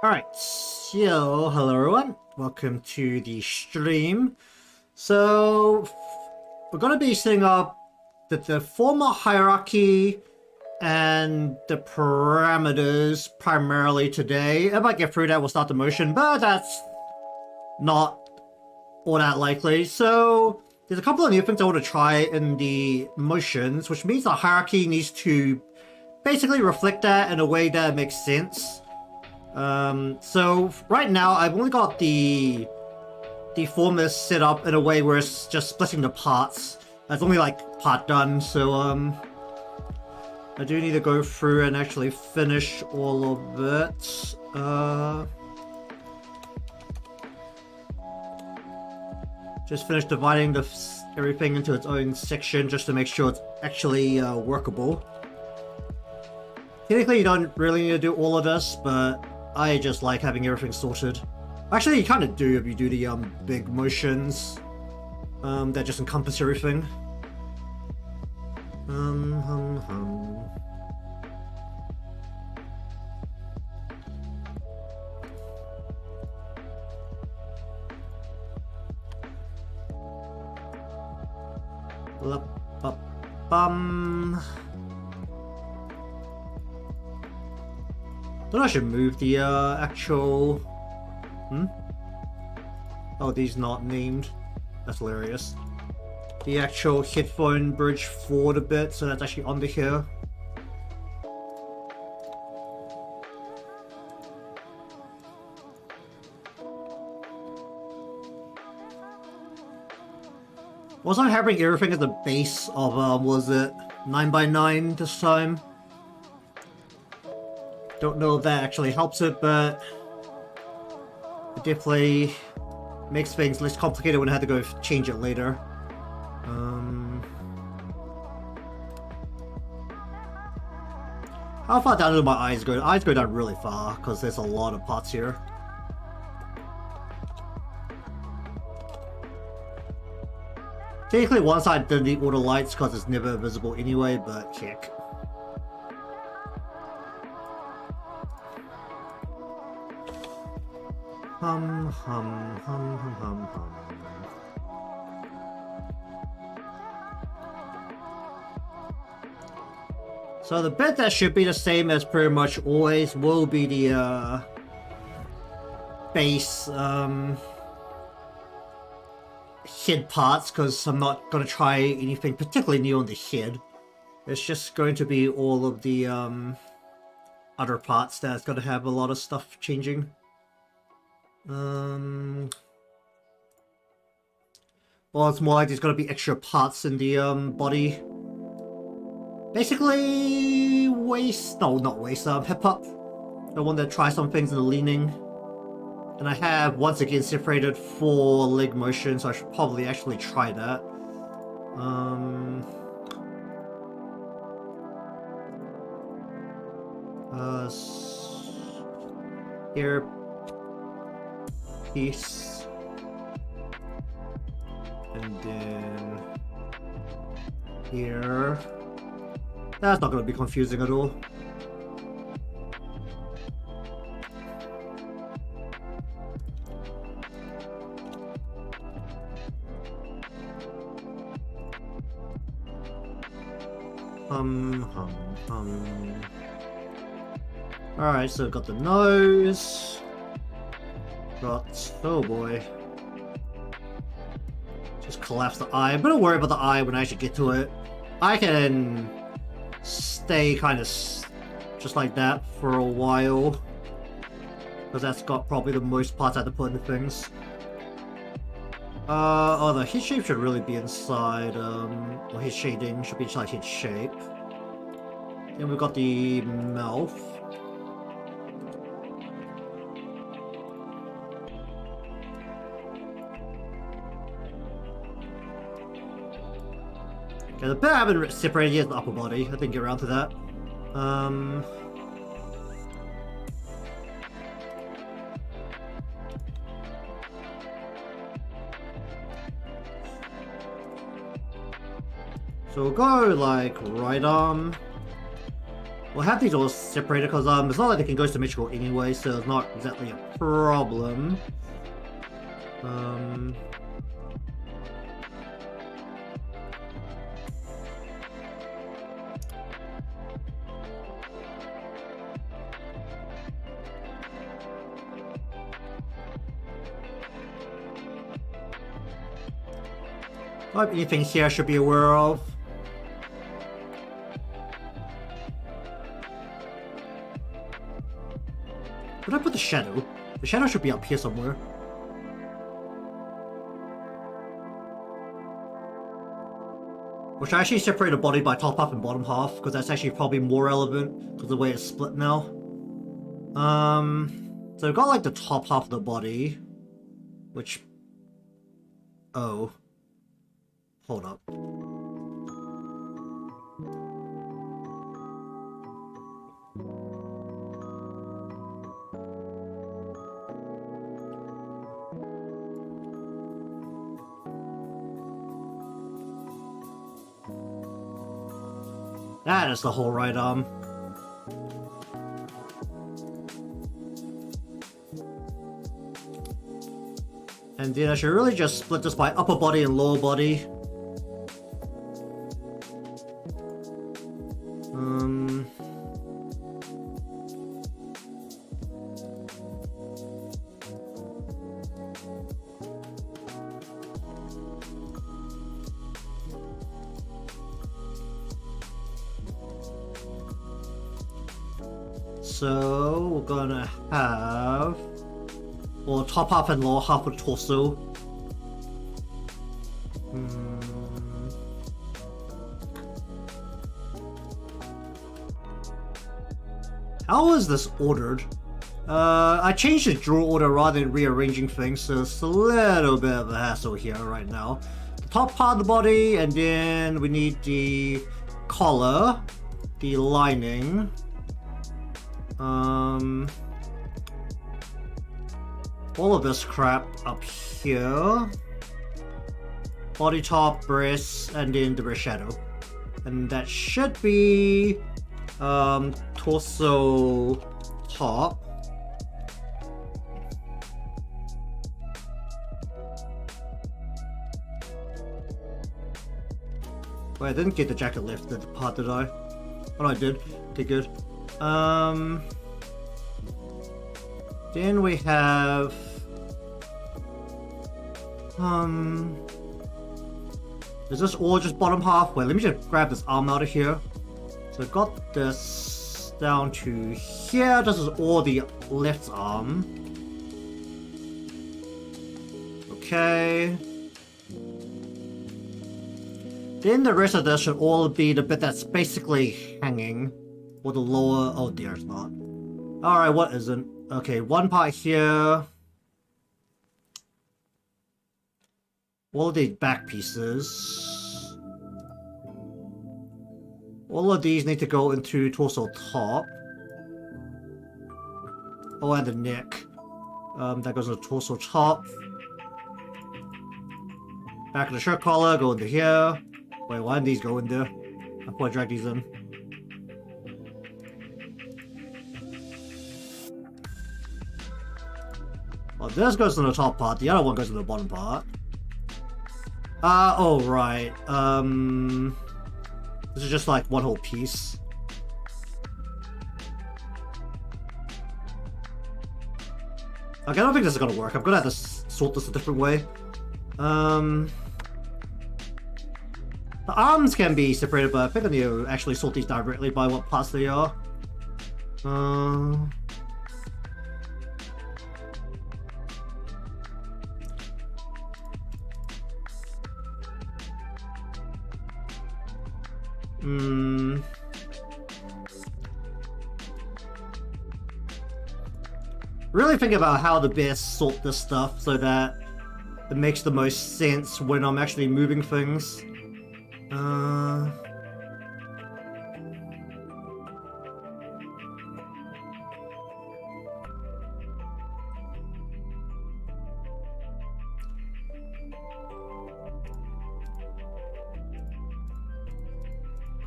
Alright, so hello everyone, welcome to the stream. So, we're going to be setting up the Deformer hierarchy and the parameters primarily today. I might get through that, we'll start the motion, but that's not all that likely. So, there's a couple of new things I want to try in the motions, which means the hierarchy needs to basically reflect that in a way that makes sense. So right now I've only got the Deformer set up in a way where it's just splitting the parts. That's only like part done, so I do need to go through and actually finish all of it. Just finish dividing everything into its own section just to make sure it's actually workable. Technically you don't really need to do all of this, but I just like having everything sorted. Actually, you kind of do if you do the big motions that just encompass everything. Thought I should move the actual... Oh, these not named. That's hilarious. The actual headphone bridge forward a bit, so that's actually under here. Wasn't having everything at the base of, was it 9x9 this time? Don't know if that actually helps it, but it definitely makes things less complicated when I had to go change it later. How far down do my eyes go? Eyes go down really far because there's a lot of parts here. Technically, one side didn't need all the lights because it's never visible anyway, but heck. Hum. So the bit that should be the same as pretty much always will be the base head parts, because I'm not going to try anything particularly new on the head. It's just going to be all of the other parts that's going to have a lot of stuff changing. Well, it's more like there's going to be extra parts in the body. Basically, not waist, hip up. I want to try some things in the leaning. And I have once again separated 4 leg motion, so I should probably actually try that. Here. Piece, and then here. That's not going to be confusing at all. Alright, so got the nose. Oh boy. Just collapse the eye. I'm gonna worry about the eye when I actually get to it. I can stay kind of just like that for a while, because that's got probably the most parts I have to put into things. Oh, the head shape should really be inside, or head shading should be inside head shape. Then we've got the mouth. Okay, the bit I haven't separated yet is the upper body. I didn't get around to that. So we'll go like right arm, We'll have these all separated because it's not like they can go symmetrical anyway, so it's not exactly a problem. Anything here I should be aware of? Where did I put the shadow? The shadow should be up here somewhere. Or should I actually separate the body by top half and bottom half? Because that's actually probably more relevant because of the way it's split now. So we've got like the top half of the body, which... Oh. Hold up. That is the whole right arm. And then I should really just split this by upper body and lower body. So we're gonna have, well, top half and lower half of the torso. How is this ordered? I changed the draw order rather than rearranging things, so it's a little bit of a hassle here right now. The top part of the body, and then we need the collar, the lining. All of this crap up here. Body top, breasts, and then the breast shadow. And that should be torso top. Wait, I didn't get the jacket lifted part, did I? Oh, no, I did. Okay, good. Then we have is this all just bottom half? Wait, let me just grab this arm out of here. So I got this down to here. This is all the left arm. Okay. Then the rest of this should all be the bit that's basically hanging. Or the lower... Oh dear, it's not. Alright, what isn't? Okay, one part here. All of these back pieces. All of these need to go into torso top. Oh, and the neck. That goes into torso top. Back of the shirt collar, go into here. Wait, why didn't these go in there? I thought I dragged these in. Well, this goes in the top part, the other one goes in the bottom part. Oh, right. This is just like one whole piece. Okay, I don't think this is gonna work. I'm gonna have to sort this a different way. The arms can be separated, but I think I need to actually sort these directly by what parts they are. Really think about how to best sort this stuff so that it makes the most sense when I'm actually moving things.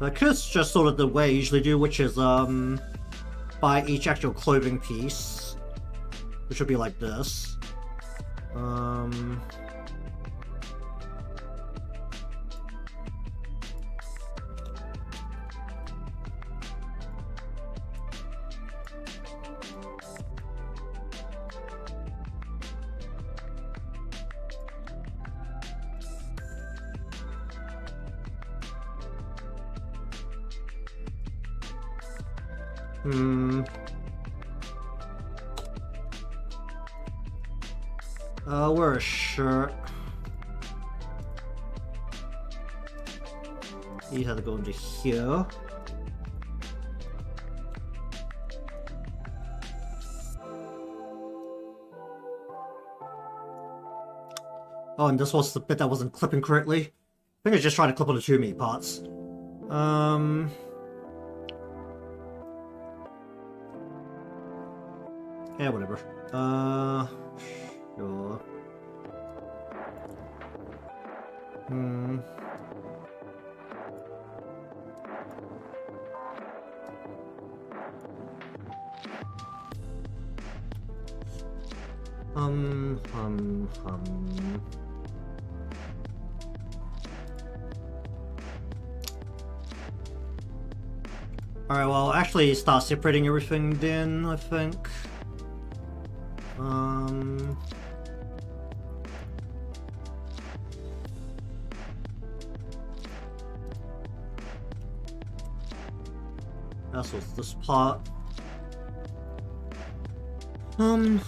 Because just sort of the way I usually do, which is buy each actual clothing piece, which would be like this. Wear a shirt. You have to go into here. Oh, and this was the bit that wasn't clipping correctly. I think I was just trying to clip on the too many parts. Yeah, whatever. Sure. Alright, well, actually start separating everything then, I think. That's what's this part. Hum.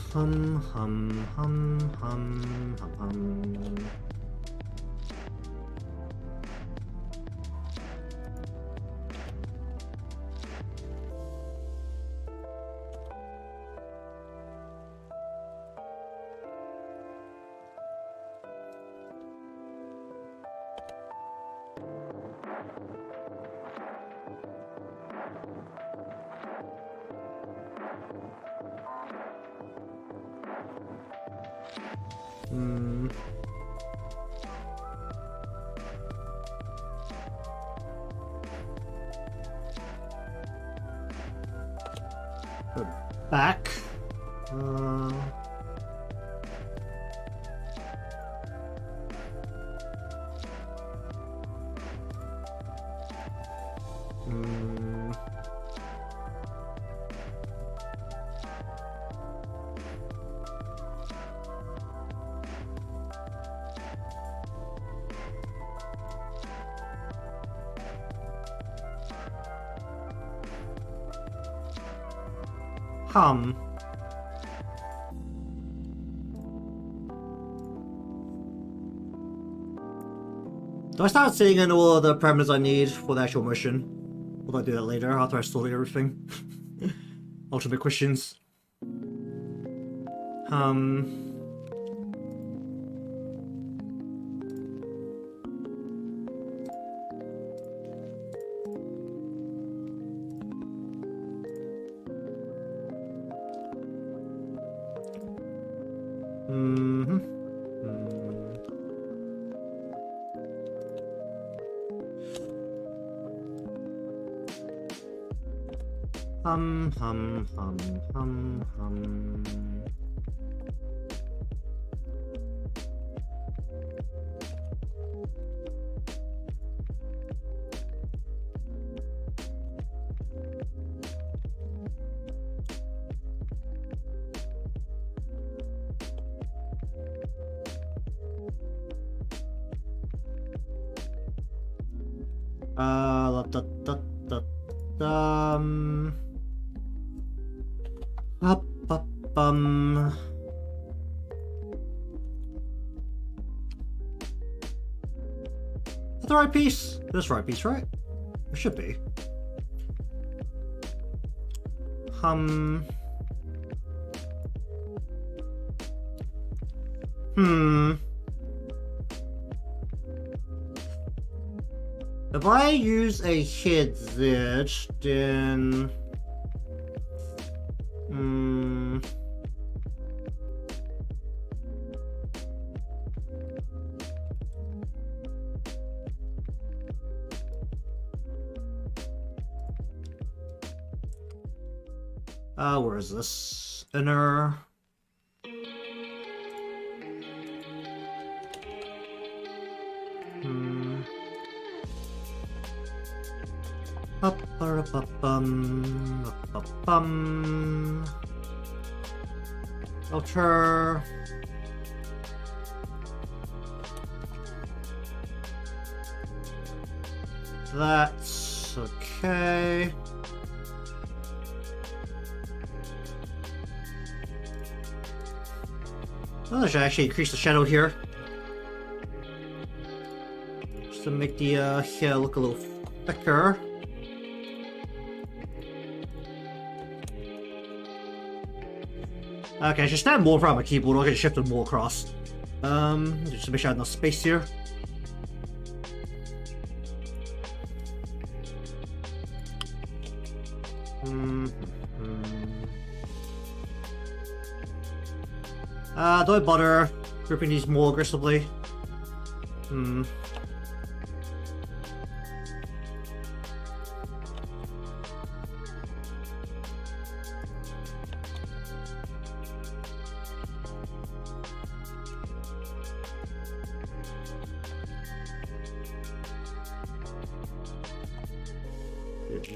Back. Do I start seeing in all of the parameters I need for the actual motion? Or do I do that later after I sort everything? Ultimate questions. Is that the right piece? This right piece, right? It should be. If I use a hit Z, then... Where is this? Inner. Filter. That's okay. Oh, I should actually increase the shadow here. Just to make the hair look a little thicker. Okay, I should stand more in front of my keyboard, or I can shift it more across. Just to make sure I have enough space here. Don't bother gripping these more aggressively. Do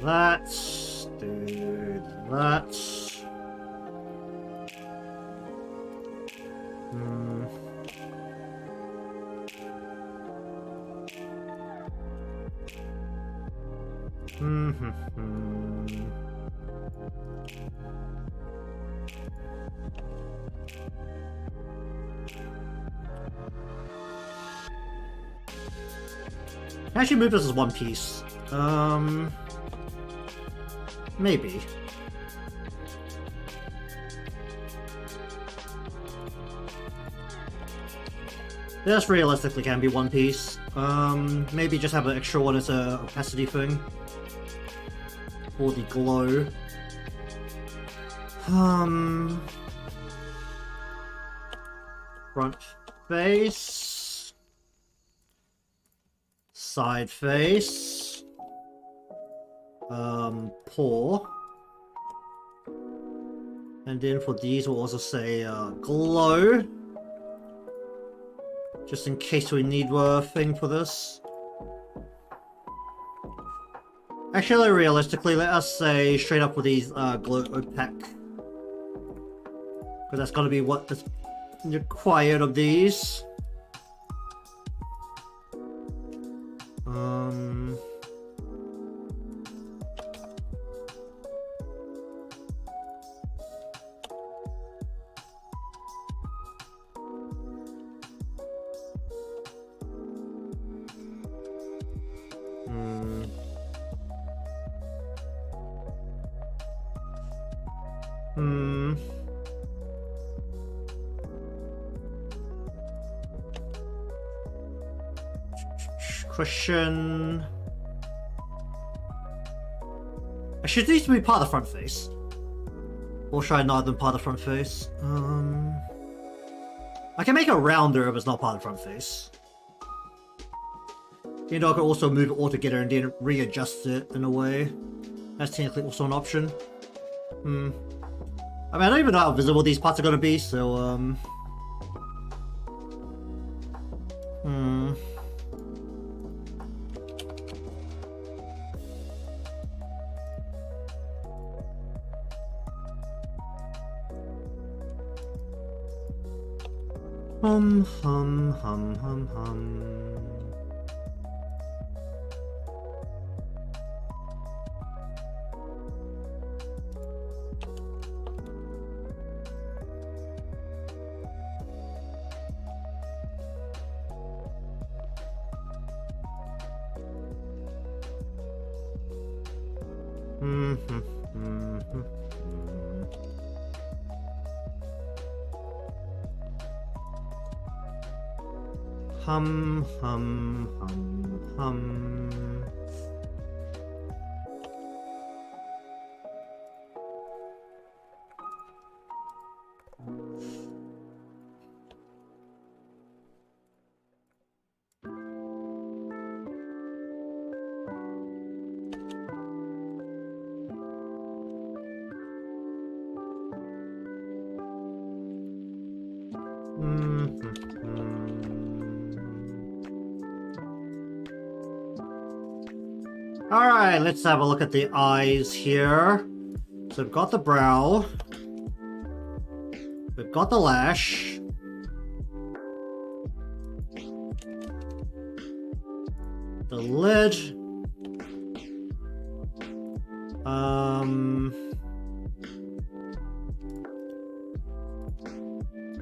that. Do that. Actually move this as one piece. Maybe. This realistically can be one piece. Maybe just have an extra one as a opacity thing. For the glow. Front face. Side face. Paw. And then for these we'll also say glow. Just in case we need a thing for this. Actually, realistically, let us say straight up with these glow opaque. Because that's gotta be what is required of these. Question. Should these be part of the front face? Or should I not have them part of the front face? I can make it rounder if it's not part of the front face. You know, I can also move it all together and then readjust it in a way. That's technically also an option. I mean, I don't even know how visible these parts are going to be, so, hum. Hum. Alright, let's have a look at the eyes here. So we've got the brow. We've got the lash. The lid.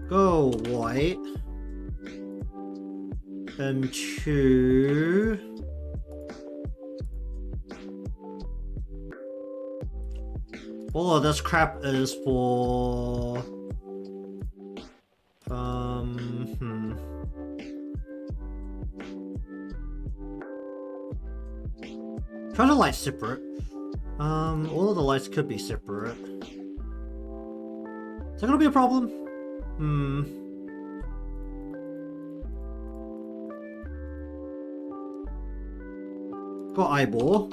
Go white. And 2. All of this crap is for... Trying to light separate. All of the lights could be separate. Is that gonna be a problem? Got eyeball.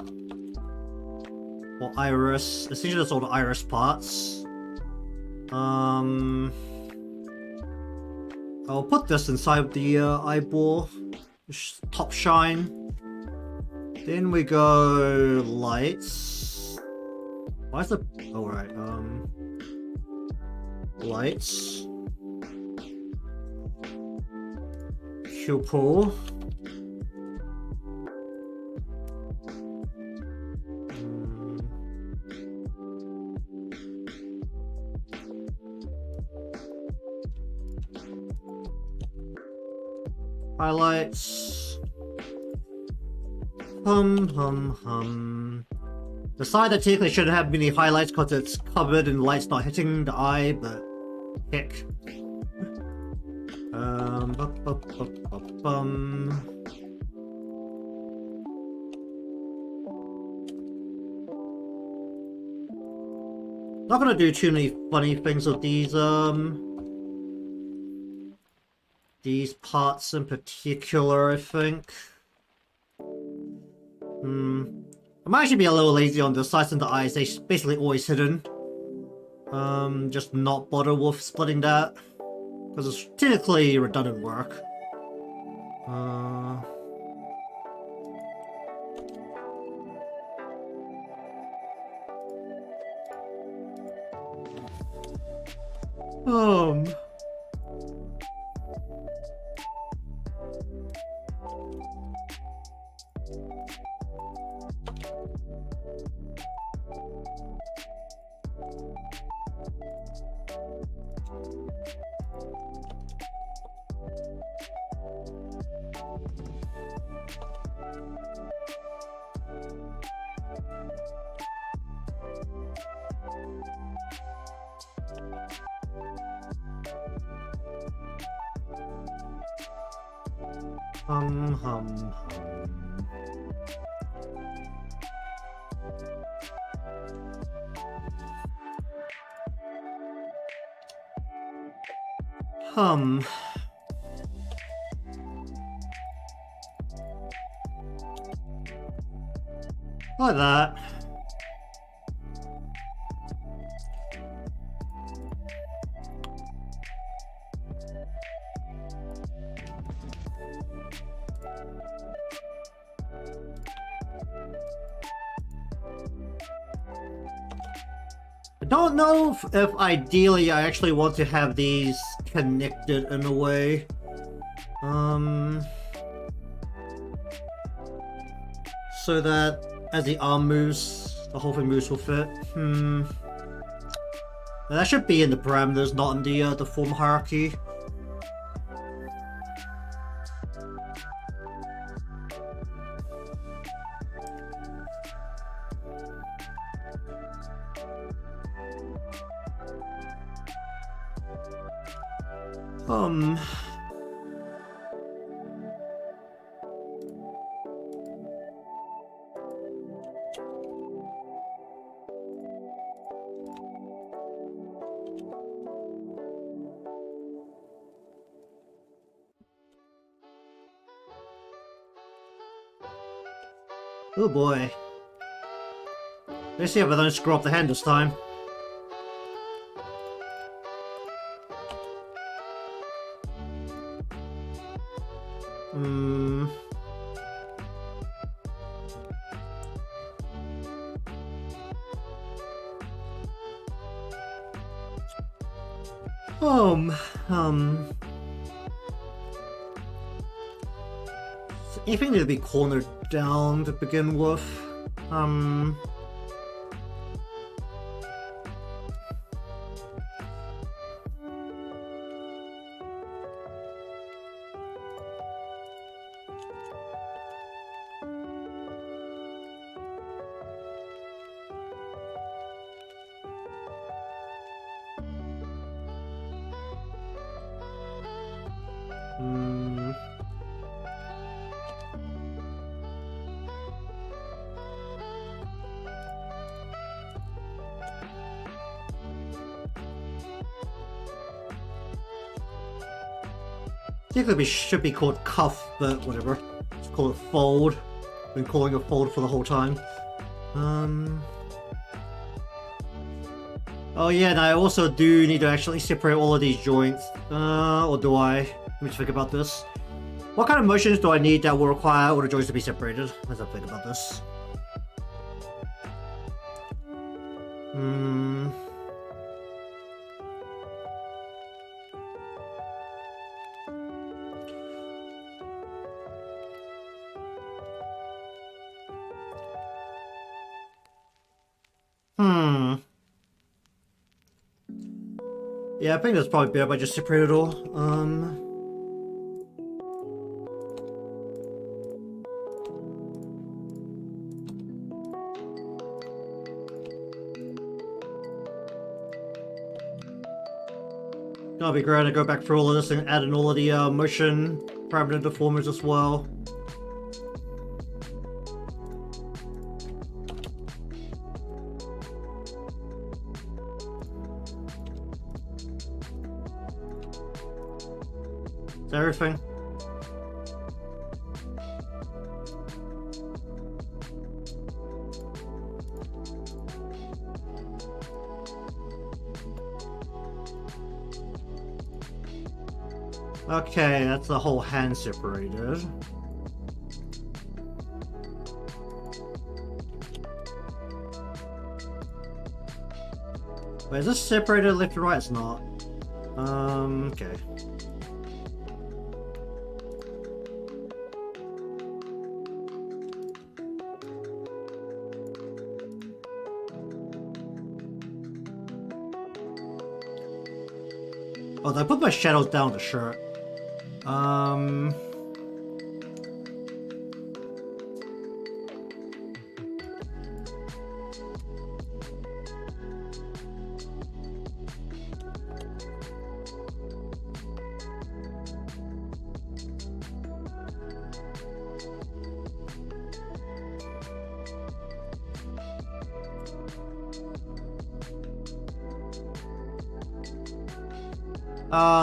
Or iris. Essentially that's all the iris parts. I'll put this inside the eyeball. Top shine. Then we go lights. Why is the... Oh, right. Lights. Pupil. Highlights. The side that technically shouldn't have many highlights because it's covered and the light's not hitting the eye, but heck. Not gonna do too many funny things with these parts in particular, I think. I might actually be a little lazy on the sides and the eyes. They're basically always hidden. Just not bother with splitting that. Because it's technically redundant work. Like that. I don't know if ideally I actually want to have these connected in a way. So that as the arm moves, the whole thing moves with it. Now, that should be in the parameters, not in the form hierarchy. Oh boy. Let's see if I don't screw up the hand this time. Um, um, so anything need to be cornered down to begin with. Um, hmm. Technically should be called cuff, but whatever. Just call it fold. Been calling it fold for the whole time. Oh yeah, and I also do need to actually separate all of these joints. Or do I? Let me just think about this. What kind of motions do I need that will require all the joints to be separated? Let's think about this. Hmm. Hmm. Yeah, I think that's probably better if I just separate it all. That'll be great to go back through all of this and add in all of the motion parameter deformers as well. Is that everything? Okay, that's the whole hand separated. Wait, is this separated left to right? It's not. Okay. Oh, did I put my shadows down the shirt?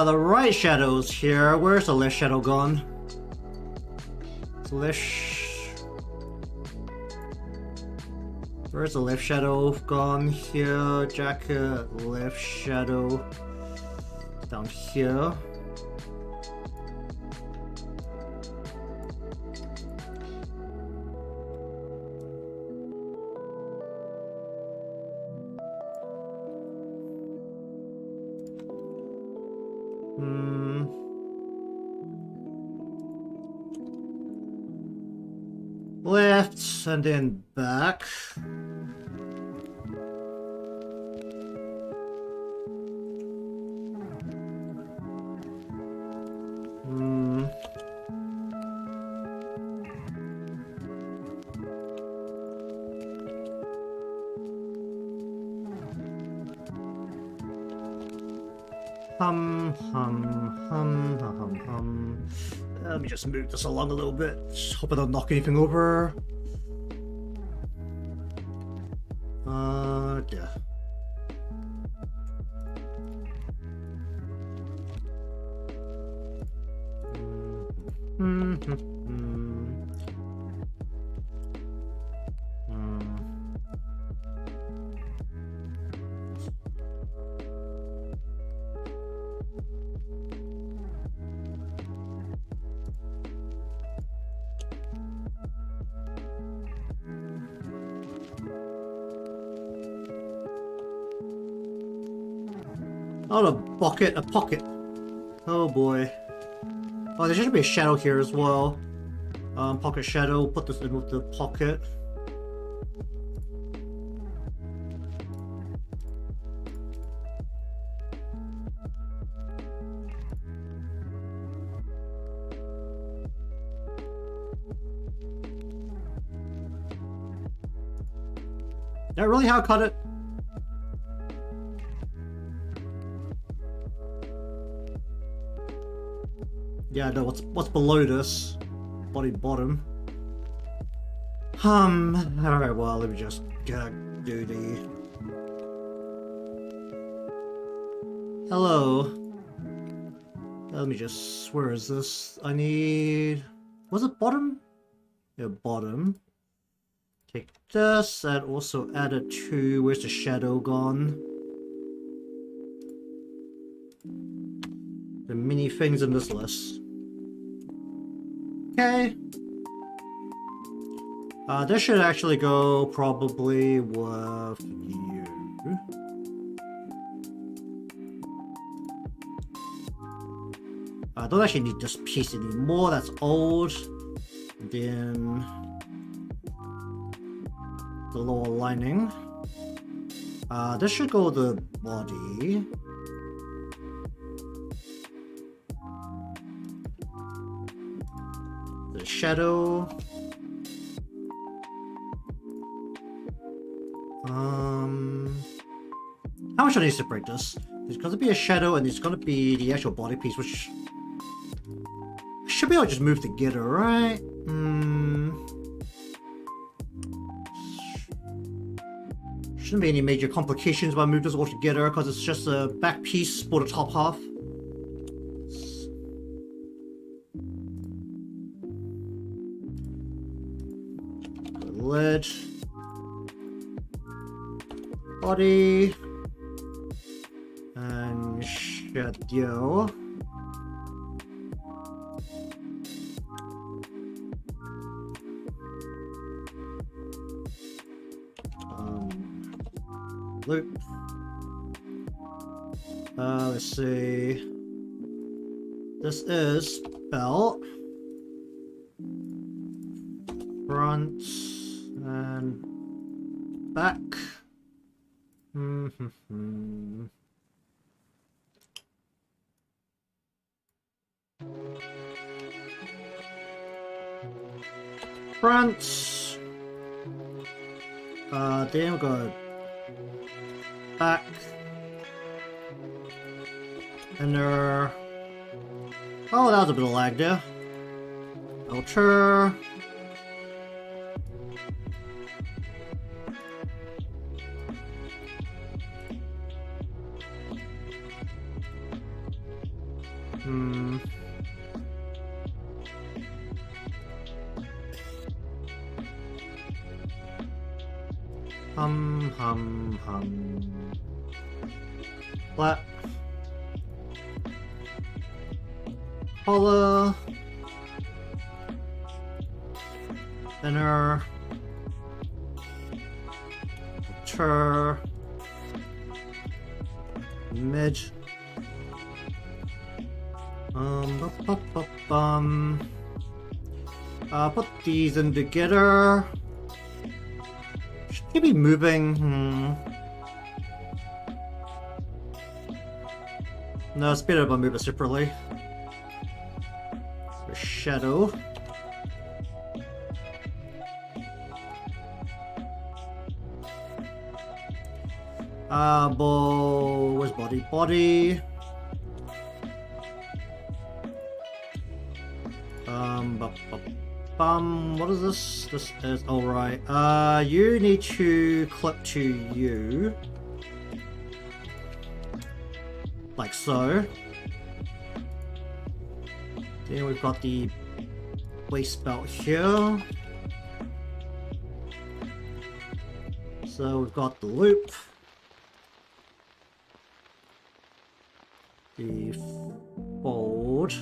The right shadow's here. Where's the left shadow gone? Where's the left shadow gone? Here, jacket, left shadow. Down here. Left and then back. Let me just move this along a little bit. Hope I don't knock anything over. Yeah. Oh, a bucket, a pocket. Oh boy. Oh, there should be a shadow here as well. Pocket shadow. Put this in with the pocket. Is that really how I cut it? Yeah, no, what's below this? Body bottom. Alright, well, let me just do the... Hello. Let me just... Where is this? I need... Was it bottom? Yeah, bottom. Take this and also add it to... Where's the shadow gone? The mini things in this list. Okay. This should actually go probably with you. I don't actually need this piece anymore, that's old. Then the lower lining. This should go with the body. The shadow. How much I need to separate this? There's gonna be a shadow and there's gonna be the actual body piece, which should be able to just move together, right? Shouldn't be any major complications if I move this all together because it's just a back piece for the top half. Lid. Body. And shadow. Loop. Let's see. This is belt. Front and back. Front. Then we go back. Inner. Oh, that was a bit of lag there. Outer. Flat. Hollow. Inner. Outer. Mid. Put these in together. Should be moving. No, it's better if I move it separately. The shadow. Where's body? Body. What is this? This is alright. You need to clip to you. Like so. Then we've got the waist belt here. So we've got the loop. The fold.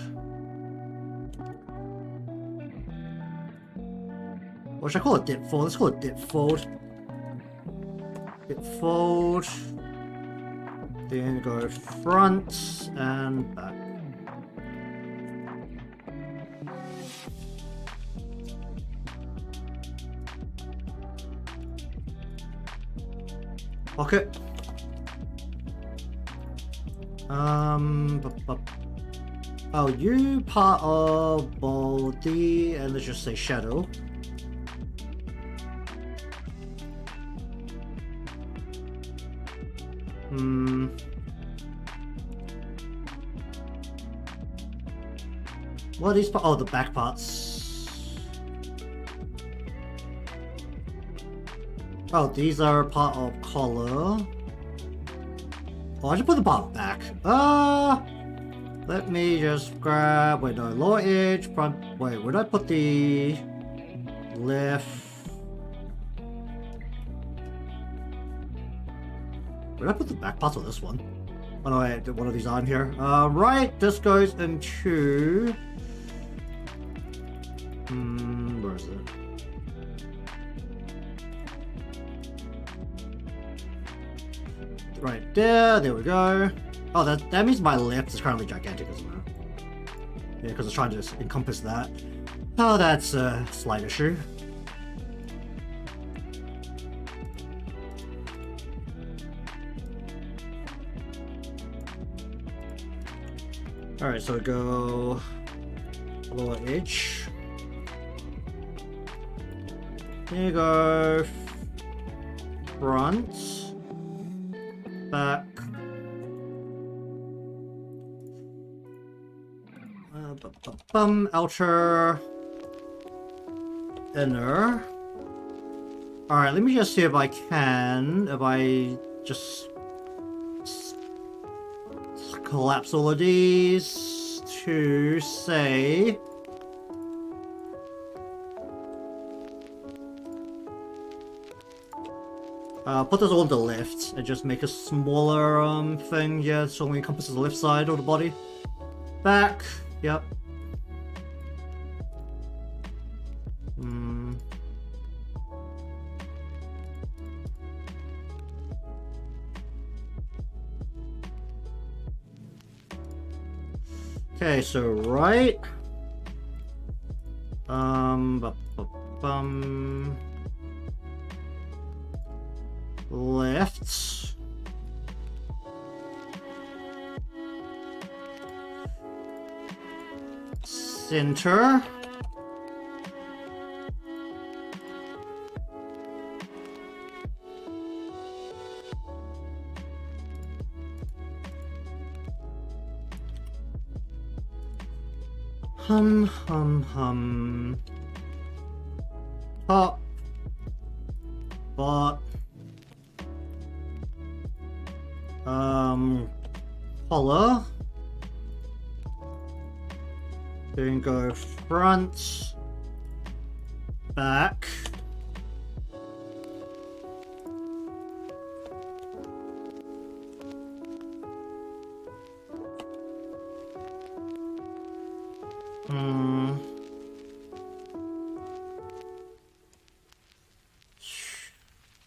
Or should I call it dip fold? Let's call it dip fold. Dip fold. Then go front and back. Okay. Oh, you part of body, and let's just say shadow. What are these parts? Oh, the back parts. Oh, these are part of collar. Oh, I should put the part back. Let me just grab. Wait, no, lower edge, front. Wait, where did I put the left? Where did I put the back parts of this one? Oh no, wait, one of these on here. Right, this goes into. Where is it? Right there we go. Oh, that means my left is currently gigantic, isn't it? Yeah, because it's trying to encompass that. Oh, that's a slight issue. Alright, so we go lower edge. There you go. Front. Back. Outer. Inner. Alright, let me just see if I can. If I just collapse all of these to say. Put those all on the left and just make a smaller thing, yeah, so it only encompasses the left side of the body. Back, yep. Okay, so right. Left. Center. Top. Bot. Collar. Then go front. Back.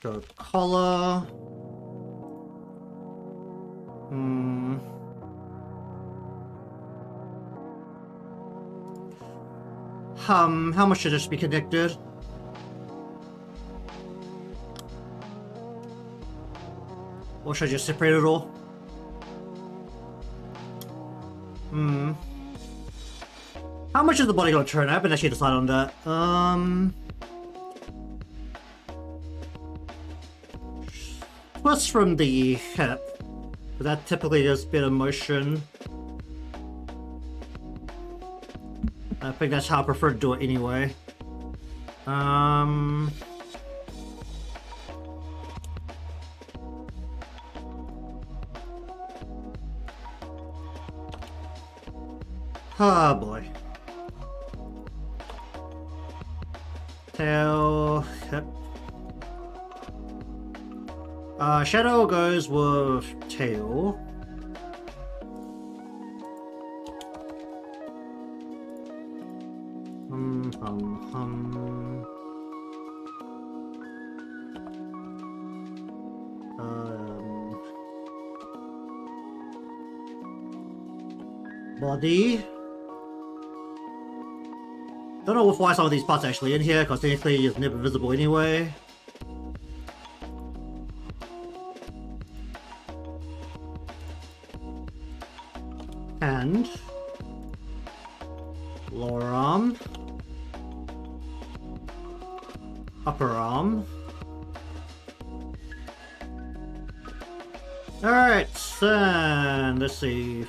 Go collar. How much should this be connected? Or should I just separate it all? How much is the body gonna turn? I haven't actually decided on that. Plus from the hip. But that typically does a bit of motion. I think that's how I prefer to do it anyway. Oh boy. Tail, hip. Shadow goes with tail. Body. Don't know why some of these parts are actually in here, because technically it's never visible anyway. Hand. Lower arm. Upper arm. Alright, then let's see.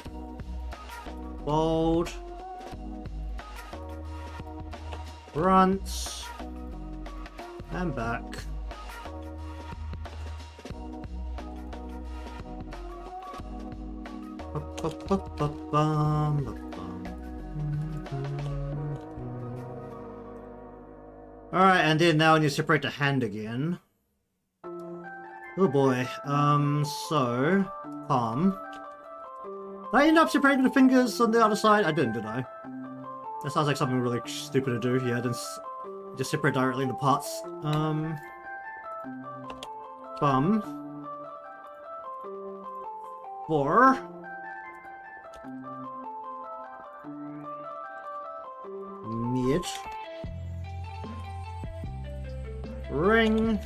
Fold. Front. And back. Alright, and then now you separate the hand again. Oh boy, so, palm. Did I end up separating the fingers on the other side? I didn't, did I? That sounds like something really stupid to do. Yeah, I didn't just separate directly into parts. Thumb. 4. Mid. Ring.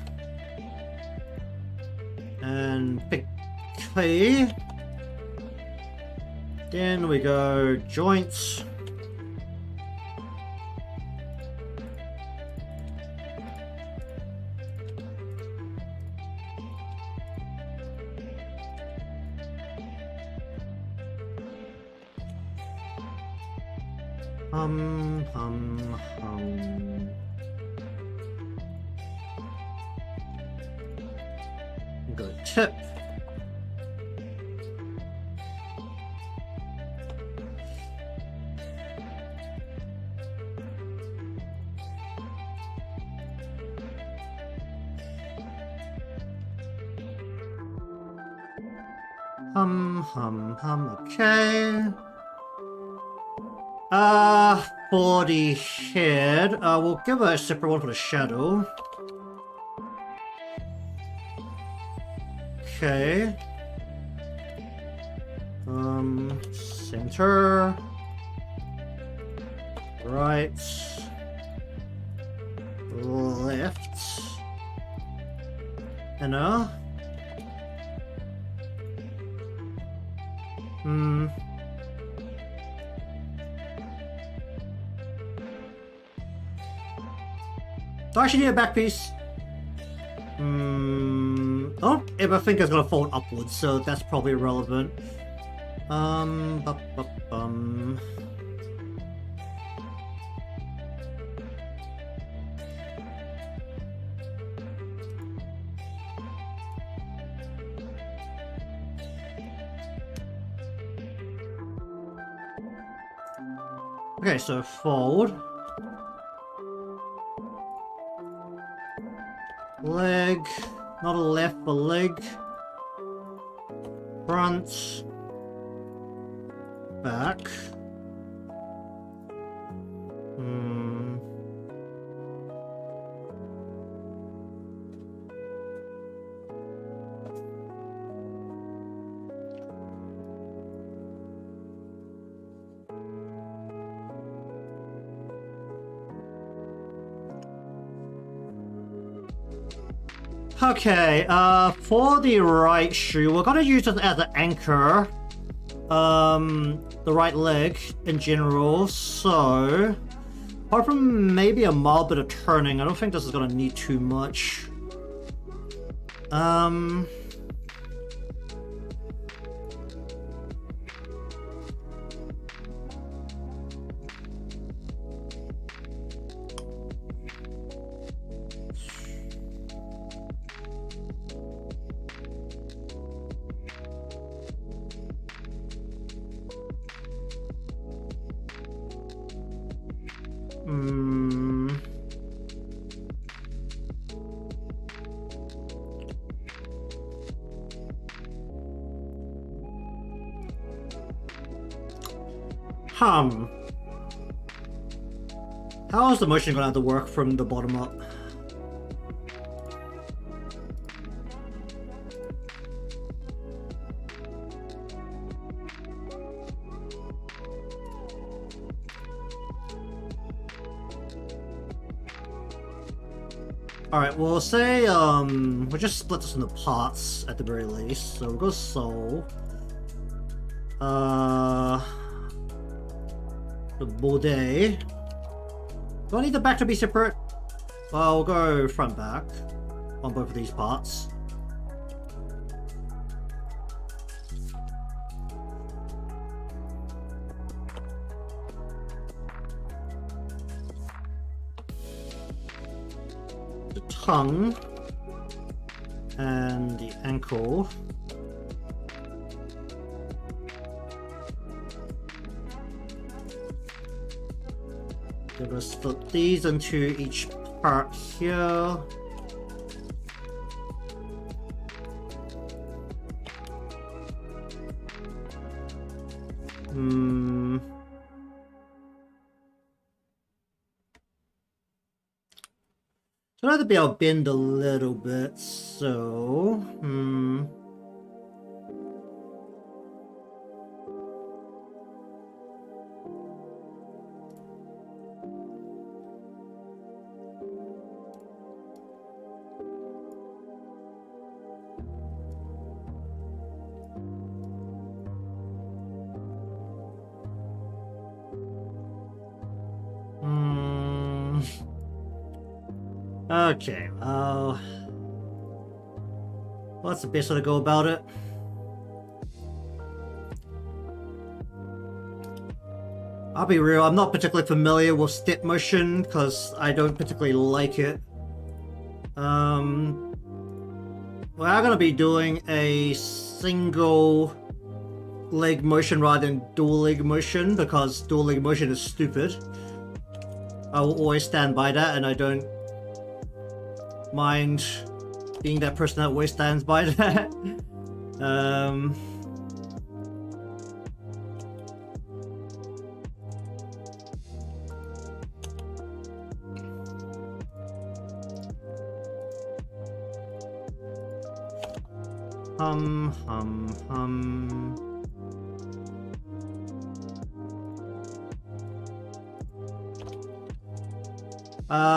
And pick K. Then we go joints. Go tip. Okay. For the head, we'll give a separate one for the shadow. Okay. Center. Right. Left. Inner. Do I actually need a back piece? Oh, if my finger's gonna fold upwards, so that's probably irrelevant. Okay, so fold. Leg, not a left, but leg. Front. Back. Okay, for the right shoe, we're gonna use it as an anchor. The right leg in general, so apart from maybe a mild bit of turning, I don't think this is gonna need too much. How is the motion gonna have to work from the bottom up? Alright, we'll say, we'll just split this into parts at the very least. So we'll go soul. The body. Do I need the back to be separate? Well, we'll go front back on both of these parts. The tongue and the ankle. We're going to split these into each part here. So I have to be able to bend a little bit, so okay, what's the best way to go about it? I'll be real, I'm not particularly familiar with step motion because I don't particularly like it. We are going to be doing a single leg motion rather than dual leg motion because dual leg motion is stupid. I will always stand by that, and I don't mind being that person that always stands by that.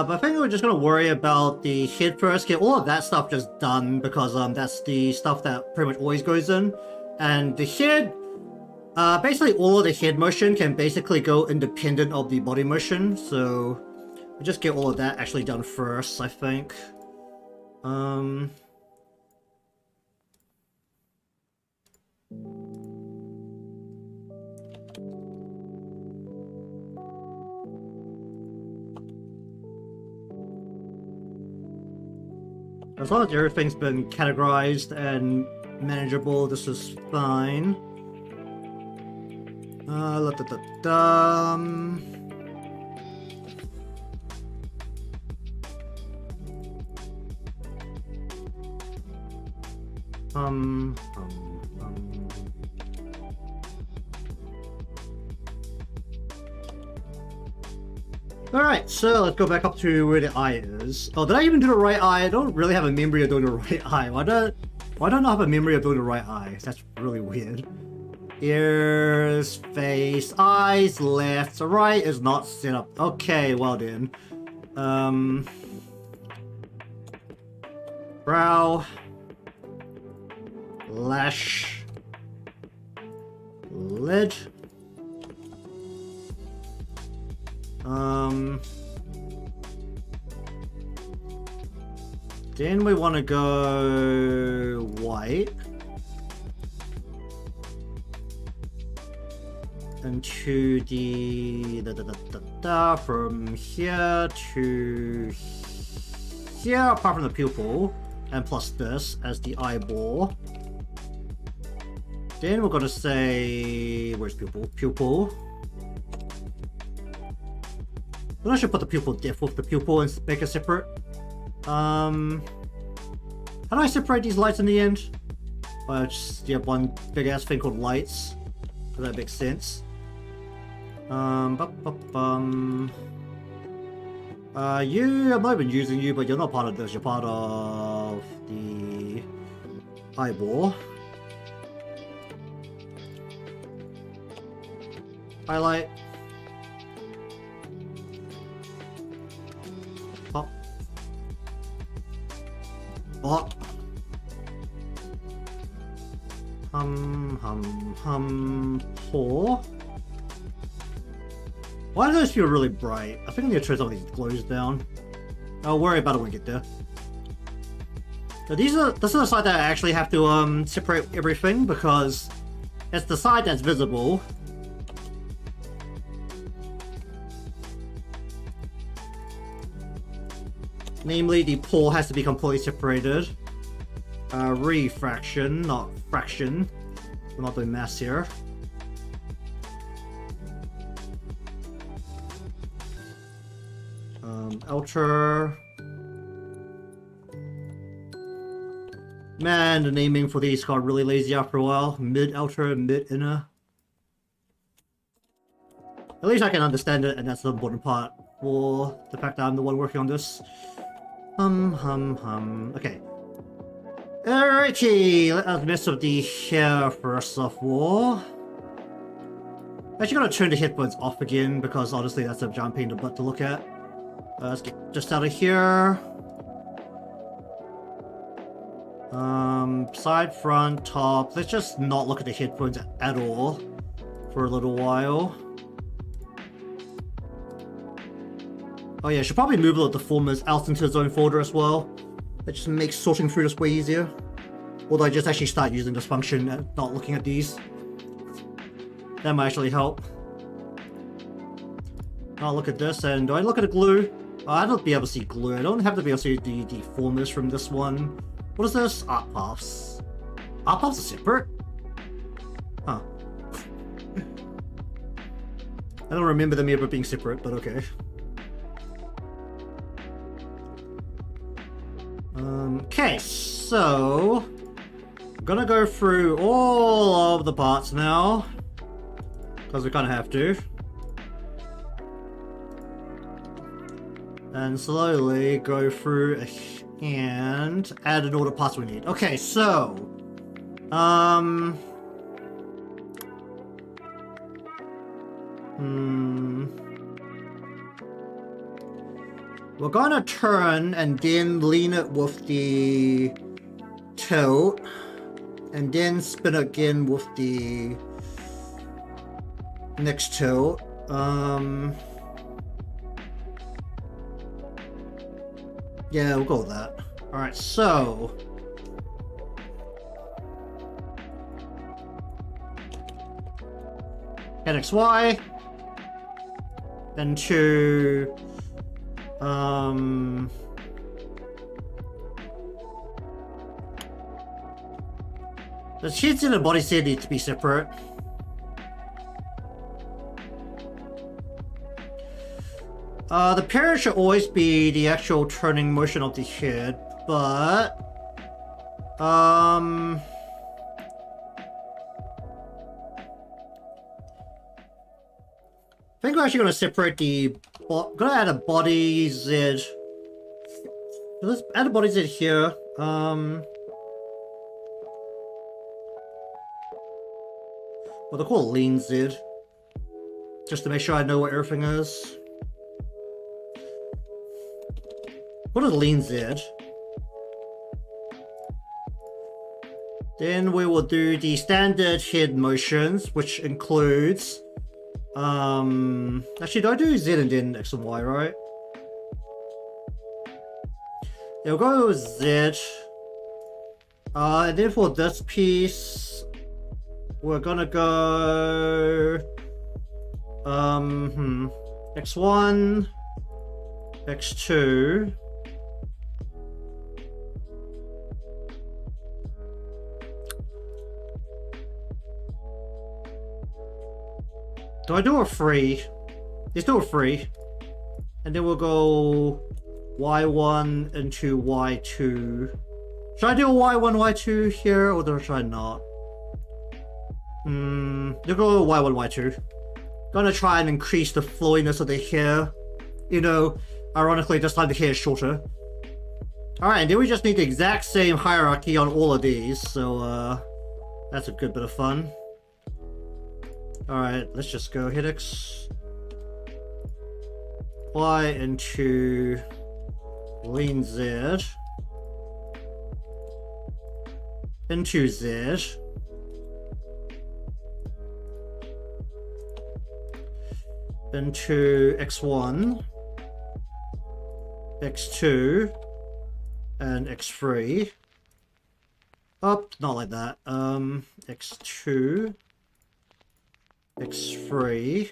But I think we're just gonna worry about the head first, get all of that stuff just done, because that's the stuff that pretty much always goes in. And the head, basically all of the head motion can basically go independent of the body motion, so we'll just get all of that actually done first, I think. As long as everything's been categorized and manageable, this is fine. Alright, so let's go back up to where the eye is. Oh, did I even do the right eye? I don't really have a memory of doing the right eye. Why don't I have a memory of doing the right eye? That's really weird. Ears, face, eyes, left, right is not set up. Okay, well then. Brow. Lash. Lid. Then we want to go white into the from here to here, apart from the pupil, and plus this as the eyeball. Then we're gonna say, where's pupil? Pupil. Then I should put the pupil depth with the pupil and make it separate. How do I separate these lights in the end? Just have one big ass thing called lights. Does that make sense? You, I'm not even using you, but you're not part of this. You're part of the eyeball. Highlight. Pop. Oh. Pour. Why do those feel really bright? I think I need to turn some of these glows down. I'll worry about it when we get there. So this is the side that I actually have to separate everything because it's the side that's visible. Namely, the pour has to be completely separated. Refraction, not fraction. We're not doing mass here. Outer. Man, the naming for these got really lazy after a while. Mid outer, mid inner. At least I can understand it, and that's the important part for the fact that I'm the one working on this. Okay. Alrighty, let us mess with the hair first of all. Actually gotta turn the headphones off again because honestly that's a giant pain in the butt to look at. Let's get just out of here. Side, front, top. Let's just not look at the headphones at all for a little while. Oh yeah, I should probably move the Deformers out into its own folder as well. That just makes sorting through this way easier. Although I just actually start using this function and not looking at these. That might actually help. I'll look at this, and do I look at the glue? Oh, I don't be able to see glue. I don't have to be able to see the Deformers from this one. What is this? Art paths. Art paths are separate? Huh. I don't remember them ever being separate, but okay. Okay, so I'm gonna go through all of the parts now because we kind of have to, and slowly go through and add in all the parts we need. Okay, so we're gonna turn and then lean it with the tilt, and then spin again with the next tilt. Yeah, we'll go with that. Alright, so hit XY, then to the sheets in the body set need to be separate. The parent should always be the actual turning motion of the head, but I think we're actually going to separate the I'm gonna add a body Z. Let's add a body Z here. Well, they'll call it lean Z, just to make sure I know what everything is. What is lean Z? Then we will do the standard head motions, which includes actually, do I do Z and then X and Y, right? Yeah, we'll go with Z. And then for this piece, we're gonna go X1, X2. Do I do a 3? Let's do a 3. And then we'll go Y1 into Y2. Should I do a Y1, Y2 here, or should I not? You'll go Y1, Y2. Gonna try and increase the flowiness of the hair. You know, ironically, this time the hair is shorter. Alright, and then we just need the exact same hierarchy on all of these, so that's a good bit of fun. Alright, let's just go hit X, Y into lean Z. into Z, into X1, X2, and X3. Oh, not like that. X2, X3.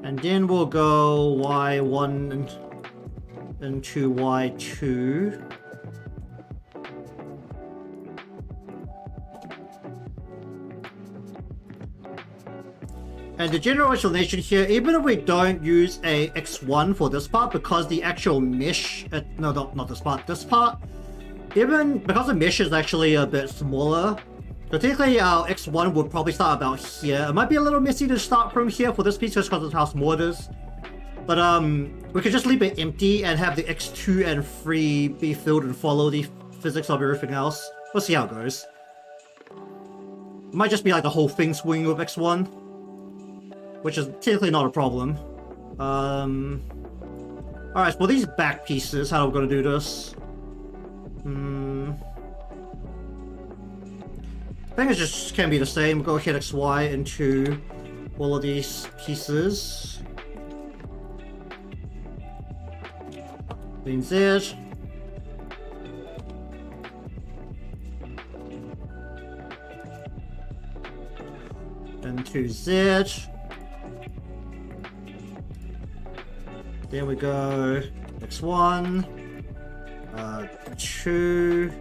And then we'll go Y1 into Y2. And the general explanation here, even if we don't use a X1 for this part, because the actual mesh, no, not this part, even because the mesh is actually a bit smaller, so technically our X1 would probably start about here. It might be a little messy to start from here for this piece just because of how small it is. But we could just leave it empty and have the X2 and 3 be filled and follow the physics of everything else. We'll see how it goes. It might just be like the whole thing swinging with X1, which is technically not a problem. Alright, so for these back pieces, how are we going to do this? I think it just can be the same. Go hit XY into all of these pieces. Then Z. Into Z. There we go. X1. 2,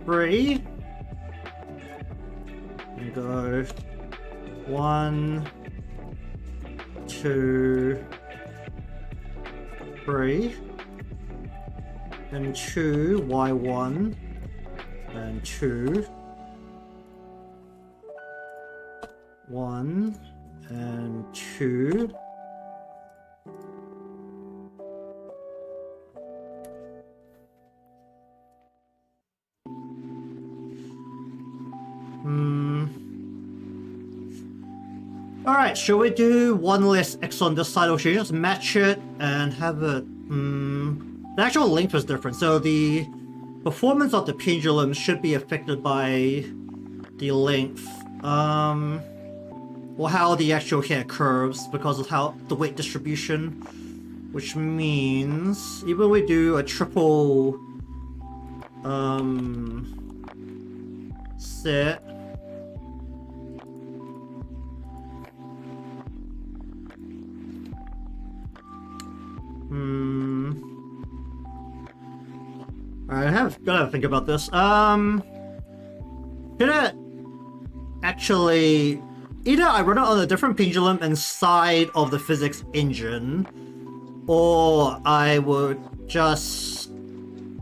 3. And go 1, 2, 3. And 2, Y1. And 2. 1 and 2. Alright, should we do one less X on this side, or should we just match it and have it... The actual length is different, so the performance of the pendulum should be affected by the length. Or how the actual hair curves because of how the weight distribution. Which means even we do a triple set. Alright, gotta think about this. Should it actually either I run it on a different pendulum inside of the physics engine, or I would just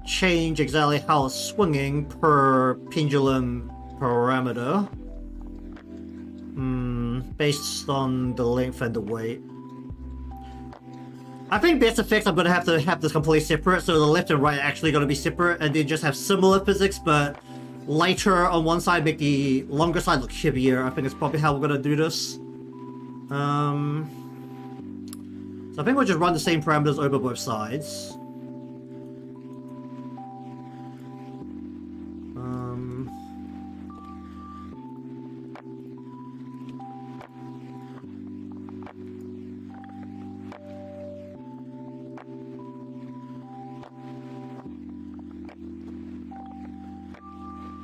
change exactly how it's swinging per pendulum parameter, based on the length and the weight. I think best effects I'm going to have this completely separate, so the left and right are actually going to be separate, and then just have similar physics, but lighter on one side, make the longer side look heavier. I think it's probably how we're going to do this. So I think we'll just run the same parameters over both sides.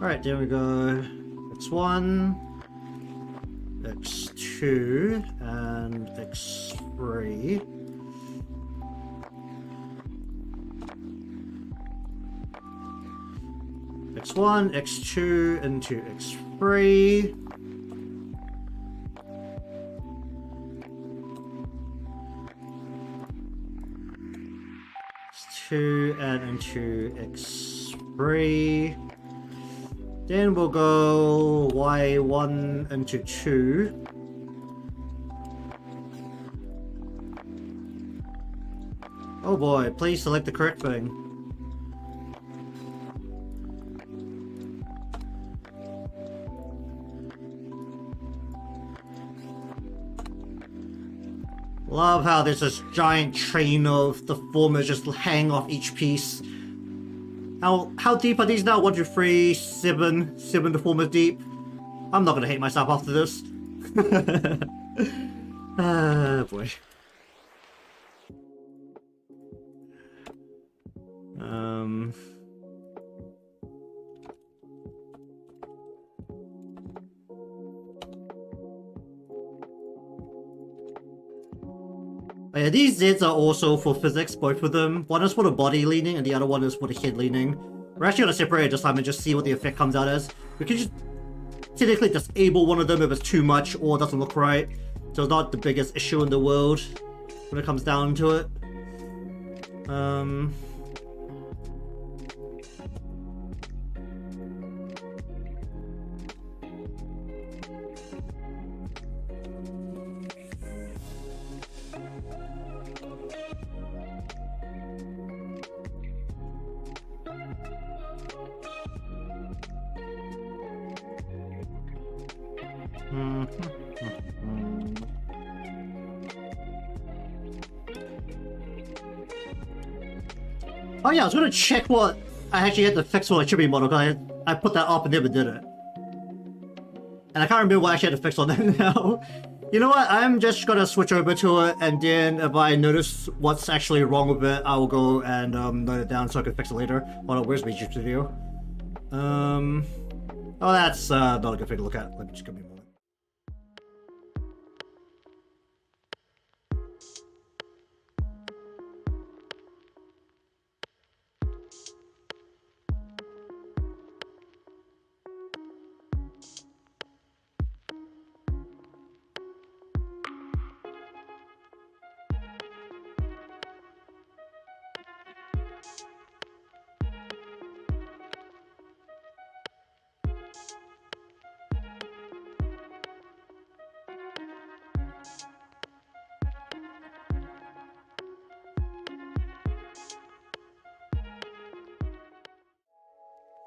Alright, there we go. X1, X2, and X3. X1, X2 into X3. X2 and into X3. Then we'll go Y1 into 2. Oh boy, please select the correct thing. Love how there's this giant train of Deformers just hang off each piece. How deep are these now? 1, 2, 3, 7 Deformers deep. I'm not gonna hate myself after this. Ah, boy. Oh yeah, these Zs are also for physics, both of them. One is for the body leaning and the other one is for the head leaning. We're actually gonna separate it this time and just see what the effect comes out as. We can just technically disable one of them if it's too much or doesn't look right. So it's not the biggest issue in the world when it comes down to it. Oh yeah, I was gonna check what I actually had to fix for my chipping model because I put that up and never did it. And I can't remember what I actually had to fix on that now. You know what, I'm just gonna switch over to it, and then if I notice what's actually wrong with it, I will go and note it down so I can fix it later. Hold on, where's my YouTube video? Oh, that's not a good thing to look at. Let me just give me a moment.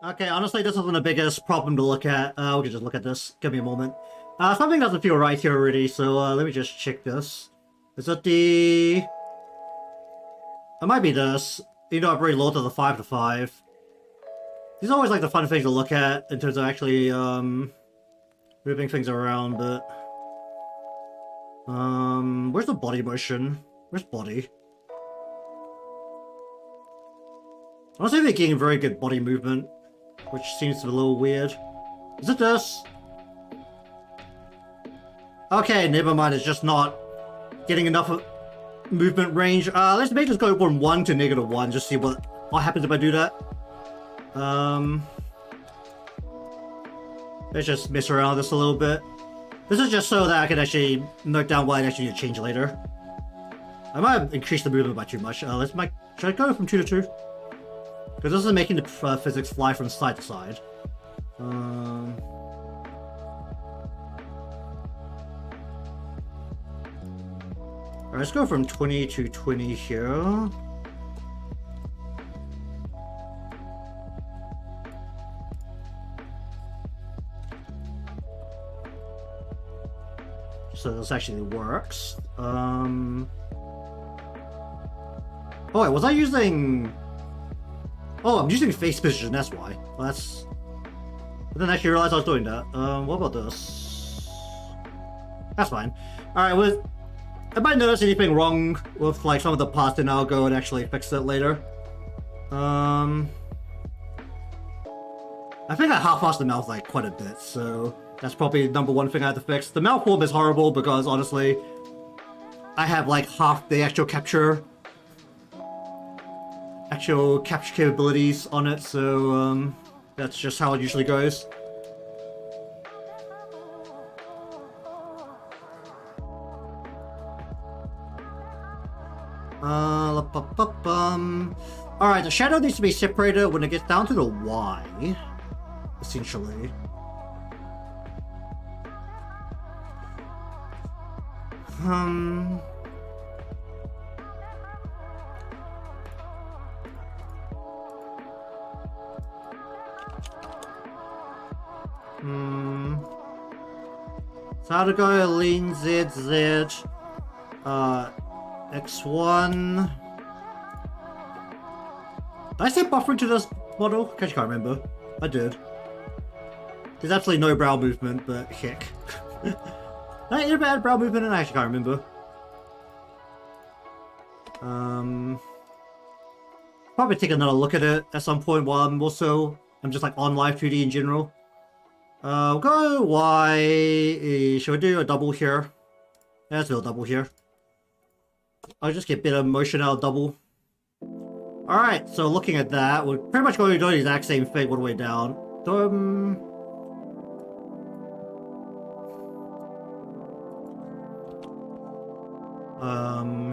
Okay, honestly, this isn't the biggest problem to look at. We can just look at this. Give me a moment. Something doesn't feel right here already, so let me just check this. Is it the... It might be this. You know, I've already lowered to the 5 to 5. These are always like the fun things to look at in terms of actually moving things around, but... where's the body motion? Where's body? Honestly, they're getting very good body movement, which seems a little weird. Is it this? Okay, never mind, it's just not getting enough of movement range. Let's maybe just go from 1 to -1, just see what happens if I do that. Let's just mess around with this a little bit. This is just so that I can actually note down what I actually need to change later. I might have increased the movement by too much. Should I go from 2 to 2? Because this is making the physics fly from side to side. Alright, let's go from 20 to 20 here. So this actually works. Oh wait, was I using... Oh, I'm using face position, that's why. Well, that's... I didn't actually realize I was doing that. What about this? That's fine. Alright, well... If I notice anything wrong with, like, some of the parts, then I'll go and actually fix it later. I think I half-assed the mouth, like, quite a bit, so... That's probably the #1 thing I have to fix. The mouth form is horrible because, honestly... I have, like, half the actual capture capabilities on it, so that's just how it usually goes. Alright, the shadow needs to be separated when it gets down to the Y. essentially. So how to go lean Z, Z, X1. Did I say buffer into this model? I can't remember. I did. There's absolutely no brow movement, but heck. Did I ever add brow movement? And I actually can't remember. Probably take another look at it at some point while I'm just like on Live2D in general. We'll go Y. Should we do a double here? Yeah, let's do a double here. I'll just get better motion out of double. Alright, so looking at that, we're pretty much going to do the exact same thing all the way down.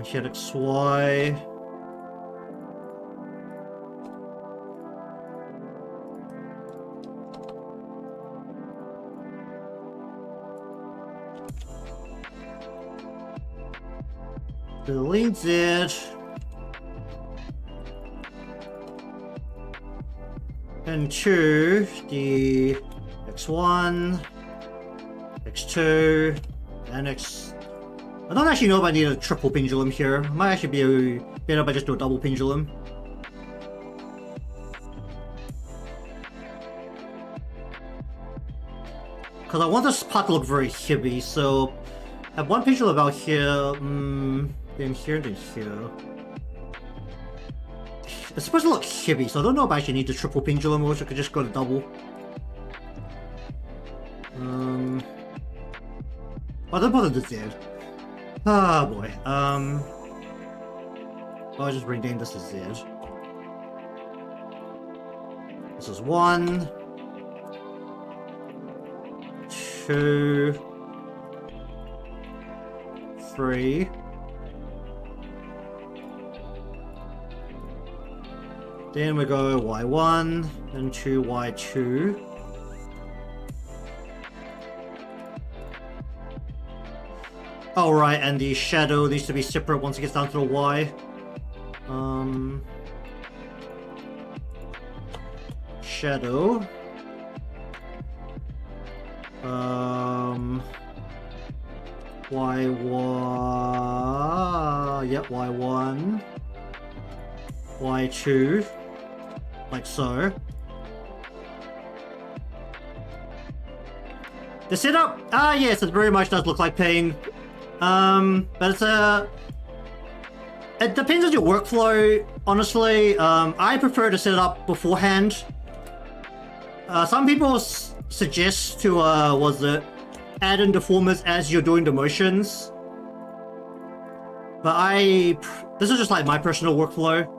Hit XY. Delete it. And 2, the X1, X2, and X... I don't actually know if I need a triple pendulum here. I might actually be better if I just do a double pendulum. Because I want this part to look very heavy, so... I have one pendulum about here, then here, then here. It's supposed to look heavy, so I don't know if I actually need the triple pendulum or if I could just go to double. Oh, don't bother the Z. Ah, boy. I'll just rename this to Z. This is 1, 2, 3. Then we go Y1, then 2, Y2. Oh right, and the shadow needs to be separate once it gets down to the Y. Shadow. Y1. Yep, Y1. Y2. Like so. The setup, yes, it very much does look like pain. But it's it depends on your workflow, honestly. I prefer to set it up beforehand. Some people suggest to, add in deformers as you're doing the motions. But this is just like my personal workflow.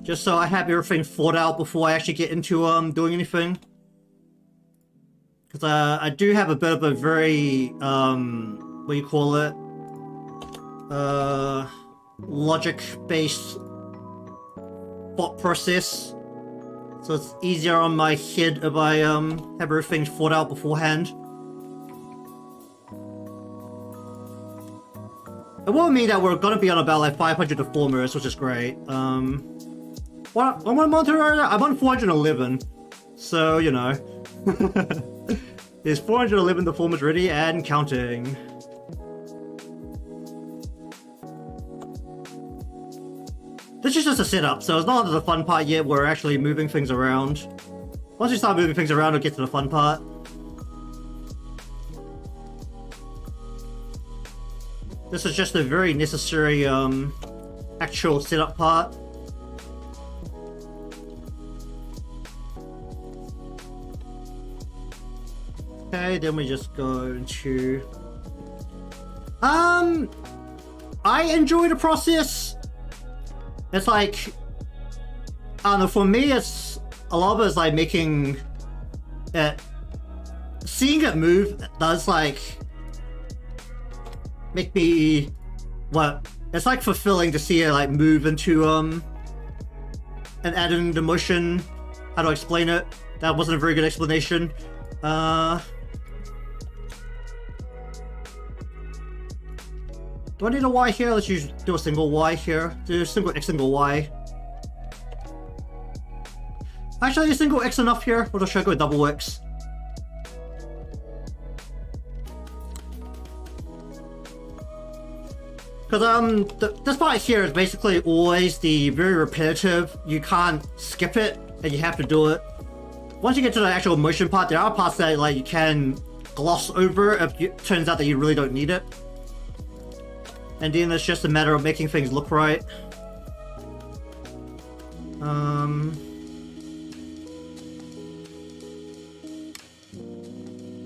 Just so I have everything thought out before I actually get into doing anything. Because I do have a bit of a very what do you call it? Logic-based thought process. So it's easier on my head if I have everything thought out beforehand. It will mean that we're gonna be on about like 500 deformers, which is great. What I'm on right now? I'm on 411. So, you know. There's 411 deformers ready and counting. This is just a setup, so it's not the fun part yet. We're actually moving things around. Once we start moving things around, we'll get to the fun part. This is just a very necessary actual setup part. Okay, then we just go into... I enjoy the process. It's like... I don't know, for me it's... A lot of it is like making... it... Seeing it move does like... make me... It's like fulfilling to see it like move into and add in the motion. How do I explain it? That wasn't a very good explanation. Do I need a Y here? Let's do a single Y here. Do a single X, single Y. Actually, a single X enough here. Or should I go with double X? Because this part here is basically always the very repetitive. You can't skip it, and you have to do it. Once you get to the actual motion part, there are parts that like you can gloss over if it turns out that you really don't need it. And then it's just a matter of making things look right. Man,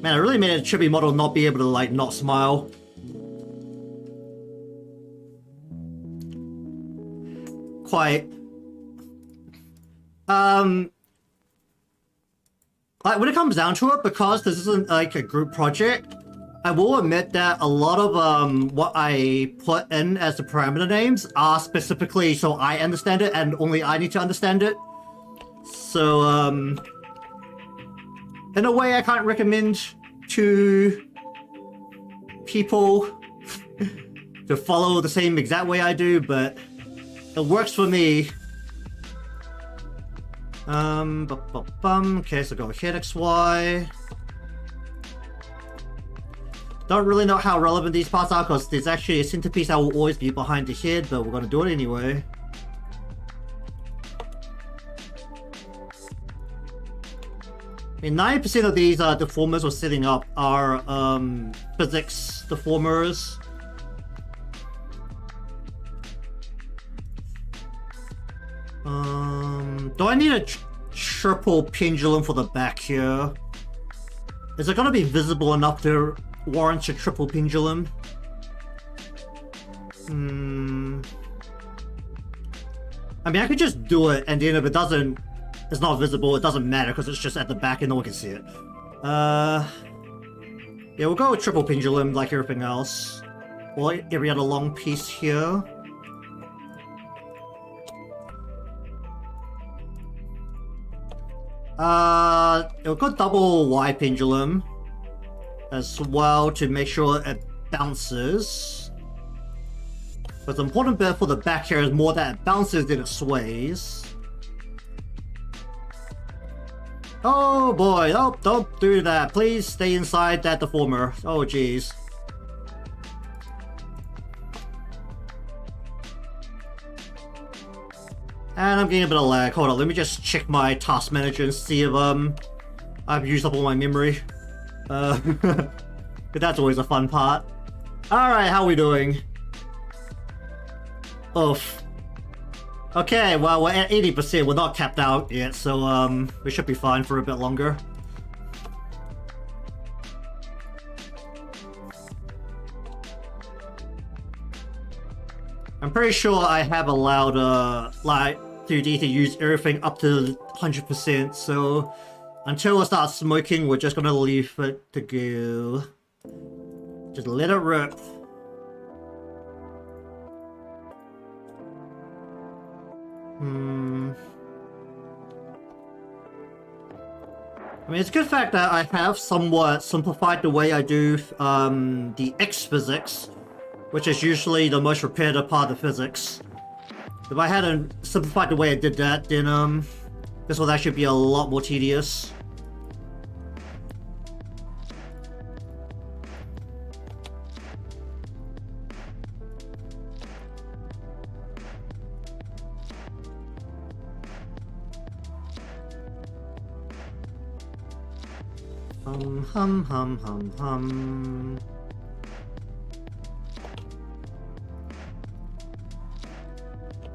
I really made a chibi model not be able to like not smile. Quite. Like when it comes down to it, because this isn't like a group project, I will admit that a lot of what I put in as the parameter names are specifically so I understand it and only I need to understand it. So in a way I can't recommend to people to follow the same exact way I do, but it works for me. Okay, so go ahead, XY. Don't really know how relevant these parts are because there's actually a centerpiece that will always be behind the head, but we're gonna do it anyway. I mean, 90% of these deformers we're setting up are physics deformers. Do I need a triple pendulum for the back here? Is it gonna be visible enough to warrant a triple pendulum? I mean, I could just do it, and then if it doesn't, it's not visible, it doesn't matter because it's just at the back and no one can see it. Yeah, we'll go with triple pendulum like everything else. Or every other long piece here. It'll go double Y pendulum as well to make sure it bounces. But the important bit for the back here is more that it bounces than it sways. Oh boy, oh, don't do that. Please stay inside that deformer. Oh jeez. And I'm getting a bit of lag. Hold on, let me just check my task manager and see if I've used up all my memory. But that's always a fun part. Alright, how are we doing? Oof. Okay, well we're at 80%, we're not capped out yet, so we should be fine for a bit longer. I'm pretty sure I have allowed Live2D to use everything up to 100%, so until it starts smoking, we're just gonna leave it to go. Just let it rip. I mean, it's a good fact that I have somewhat simplified the way I do the X physics, which is usually the most repetitive part of physics. If I hadn't simplified the way I did that, then this would actually be a lot more tedious. Hum.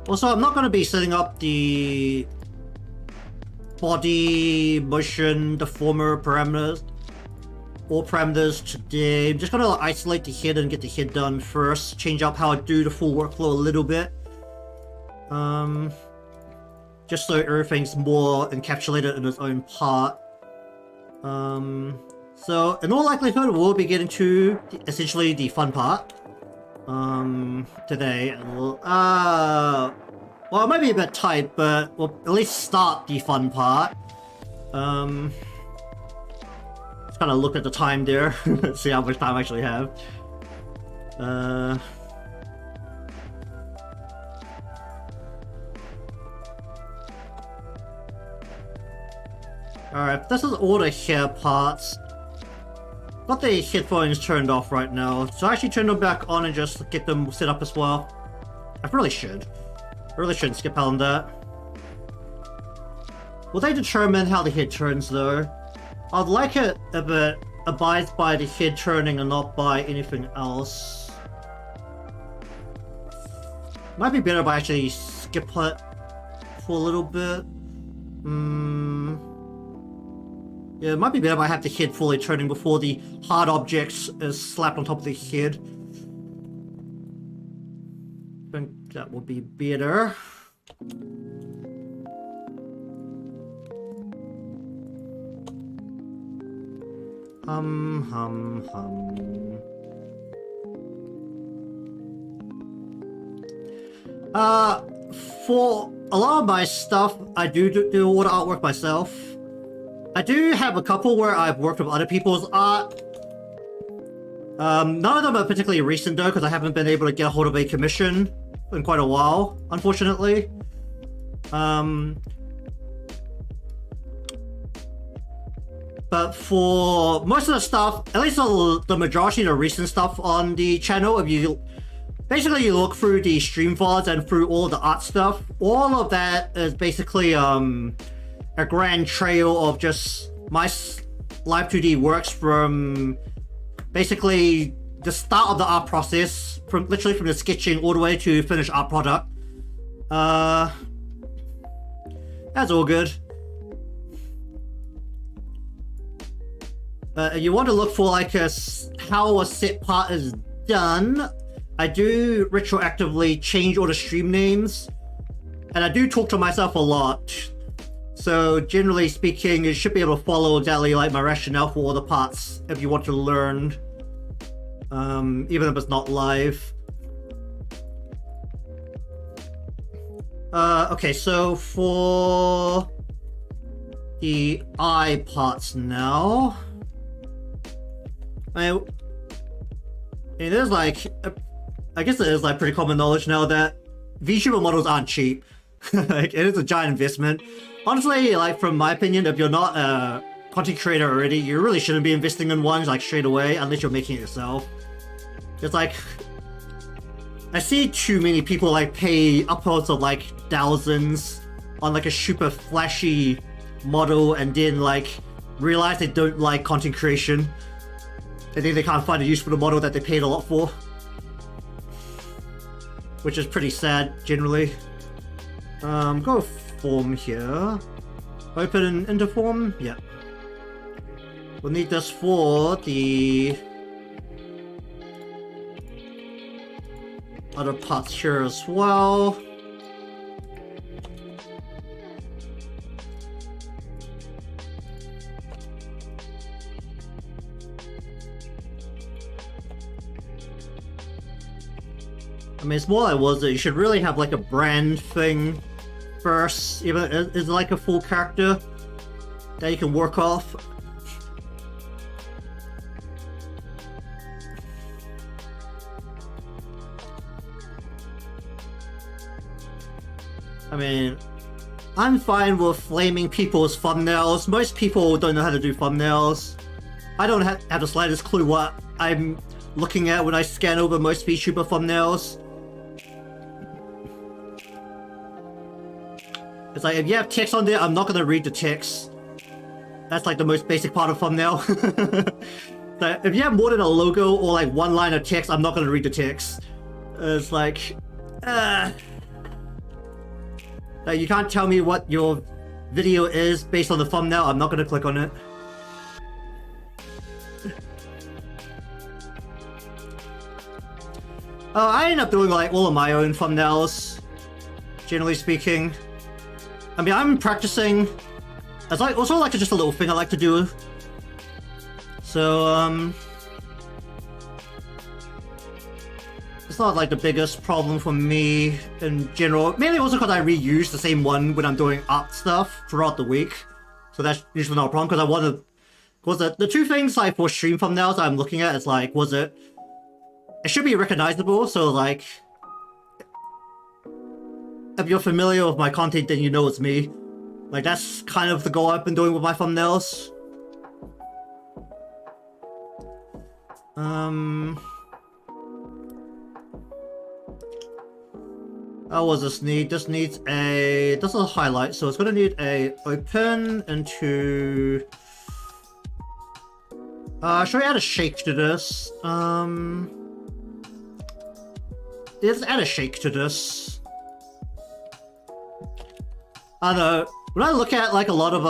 Also, I'm not going to be setting up the body motion deformer parameters or parameters today. I'm just going to isolate the head and get the head done first. Change up how I do the full workflow a little bit. Just so everything's more encapsulated in its own part. So in all likelihood we'll be getting to essentially the fun part. today. Well, it might be a bit tight, but we'll at least start the fun part. Let's kind of look at the time there, see how much time I actually have. Alright, this is all the hair parts. Got the headphones turned off right now, so I actually turn them back on and just get them set up as well. I really should. I really shouldn't skip out on that. Will they determine how the head turns though? I'd like it if it abides by the head turning and not by anything else. Might be better if I actually skip it for a little bit. Yeah, it might be better if I have the head fully turning before the hard objects is slapped on top of the head. I think that would be better. For a lot of my stuff, I do all the artwork myself. I do have a couple where I've worked with other people's art. None of them are particularly recent though, because I haven't been able to get a hold of a commission in quite a while, unfortunately. But for most of the stuff, at least the majority of the recent stuff on the channel, if you basically you look through the stream VODs and through all the art stuff, all of that is basically a grand trail of just my Live2D works from basically the start of the art process, from literally from the sketching all the way to finished art product. That's all good. If you want to look for like how a set part is done, I do retroactively change all the stream names, and I do talk to myself a lot. So generally speaking, you should be able to follow exactly like my rationale for all the parts if you want to learn, even if it's not live. Okay, so for the eye parts now, it is like, I guess it is like pretty common knowledge now that Vtuber models aren't cheap. Like, it is a giant investment. Honestly, like from my opinion, if you're not a content creator already, you really shouldn't be investing in one like straight away unless you're making it yourself. It's like, I see too many people like pay upwards of like thousands on like a super flashy model and then like realize they don't like content creation. I think they can't find a use for the model that they paid a lot for, which is pretty sad generally. Go form here. Open into form. Yeah. We'll need this for the other parts here as well. I mean, it's more like was that you should really have like a brand thing first, even is like a full character that you can work off. I mean, I'm fine with flaming people's thumbnails. Most people don't know how to do thumbnails. I don't have the slightest clue what I'm looking at when I scan over most VTuber thumbnails. It's like, if you have text on there, I'm not gonna read the text. That's like the most basic part of thumbnail. So if you have more than a logo or like one line of text, I'm not gonna read the text. It's like, you can't tell me what your video is based on the thumbnail, I'm not gonna click on it. I end up doing like all of my own thumbnails, generally speaking. I mean, I'm practicing. It's like also like just a little thing I like to do. So not like the biggest problem for me in general. Mainly also because I reuse the same one when I'm doing art stuff throughout the week. So that's usually not a problem because I want to... Because the two things like for stream thumbnails I'm looking at is like, it should be recognizable, so like... If you're familiar with my content, then you know it's me. Like, that's kind of the goal I've been doing with my thumbnails. Oh, what does this need? This needs a... This is a highlight, so it's gonna need a open into... should we add a shake to this? Let's add a shake to this. I don't know. When I look at like a lot of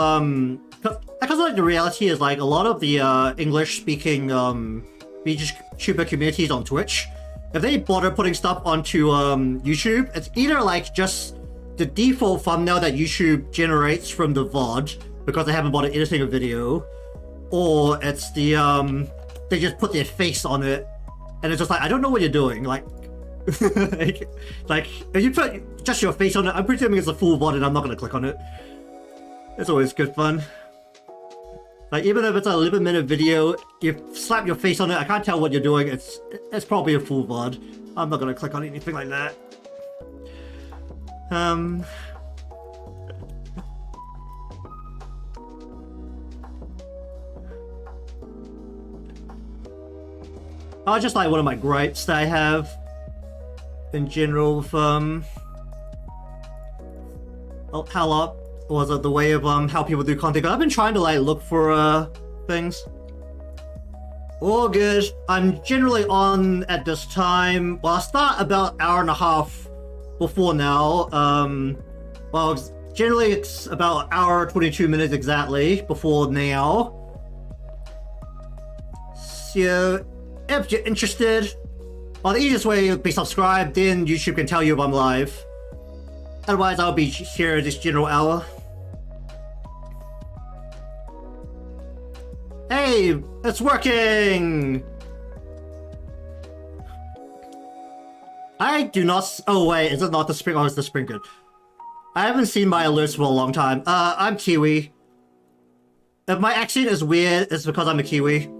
because like the reality is like a lot of the English-speaking VTuber communities on Twitch, if they bother putting stuff onto YouTube, it's either like just the default thumbnail that YouTube generates from the VOD because they haven't bothered editing a video, or it's the they just put their face on it, and it's just like, I don't know what you're doing, like. like if you put just your face on it, I'm presuming it's a full VOD and I'm not gonna click on it. It's always good fun. Like, even if it's a 11-minute video, you slap your face on it, I can't tell what you're doing, it's probably a full VOD. I'm not gonna click on anything like that. Just like one of my gripes that I have in general with how was it the way of how people do content. I've been trying to like look for things. All good. I'm generally on at this time. Well, I start about an hour and a half before now. Well, generally it's about an hour 22 minutes exactly before now. So if you're interested, well, the easiest way would be subscribe, then YouTube can tell you if I'm live. Otherwise, I'll be here this general hour. Hey, it's working! I do not... Oh wait, is it not the spring? Oh, it's the spring good. I haven't seen my alerts for a long time. I'm Kiwi. If my accent is weird, it's because I'm a Kiwi.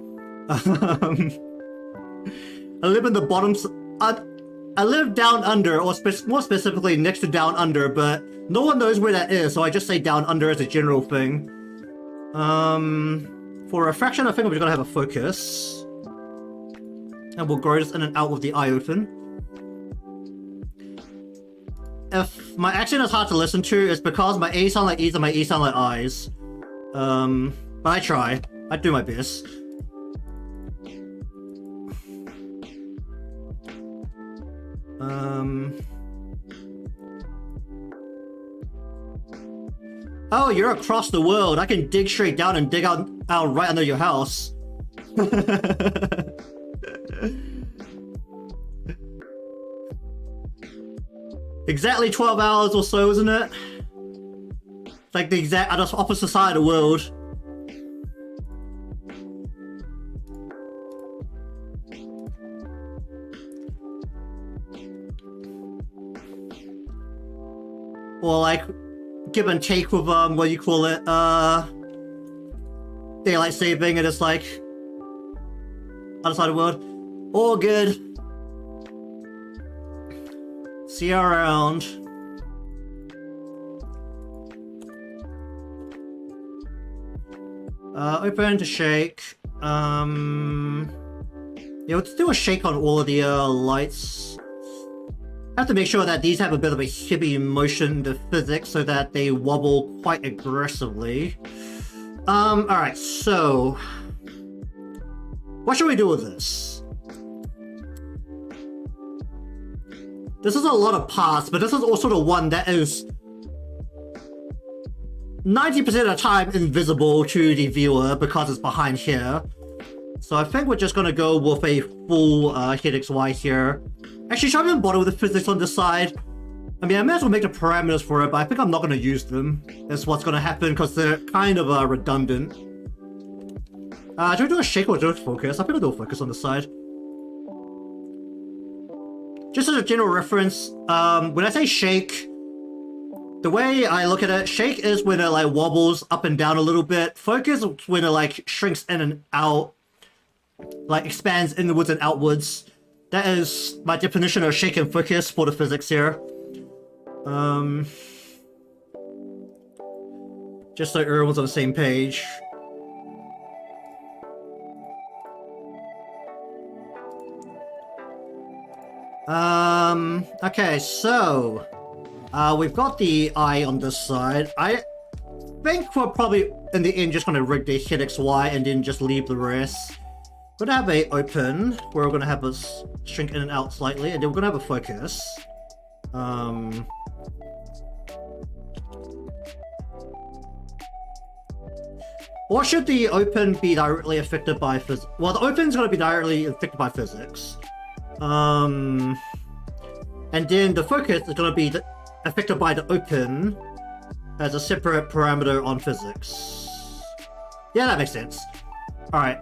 I live in the bottoms. I live down under, or more specifically next to down under, but no one knows where that is, so I just say down under as a general thing. For refraction, I think I'm just gonna have a focus, and we'll grow this in and out with the eye open. If my accent is hard to listen to, it's because my A's sound like E's and my E's sound like I's. But I try. I do my best. Oh, you're across the world. I can dig straight down and dig out right under your house. Exactly 12 hours or so, isn't it? It's like the exact opposite side of the world. Or like give and take with what do you call it, daylight saving, and it's like other side of the world. All good. See you around. Open to shake. Yeah, let's do a shake on all of the lights. I have to make sure that these have a bit of a heavy motion to physics so that they wobble quite aggressively. Alright, so what should we do with this? This is a lot of parts, but this is also the one that is 90% of the time invisible to the viewer because it's behind here. So I think we're just gonna go with a full hit XY here. Actually, should I even bother with the physics on this side? I mean, I may as well make the parameters for it, but I think I'm not gonna use them. That's what's gonna happen because they're kind of redundant. Should we do a shake or do a focus? I think I'll do a focus on the side. just as a general reference, when I say shake, the way I look at it, shake is when it like wobbles up and down a little bit. Focus is when it like shrinks in and out, like expands inwards and outwards. That is my definition of shake and focus for the physics here. Just so everyone's on the same page. Okay, so we've got the eye on this side. I think we're probably in the end just gonna rig the hit XY and then just leave the rest. We're gonna have a open where we're gonna have us shrink in and out slightly, and then we're gonna have a focus. Or should the open be directly affected by physics? Well, the open's gonna be directly affected by physics. And then the focus is gonna be affected by the open as a separate parameter on physics. Yeah, that makes sense. Alright,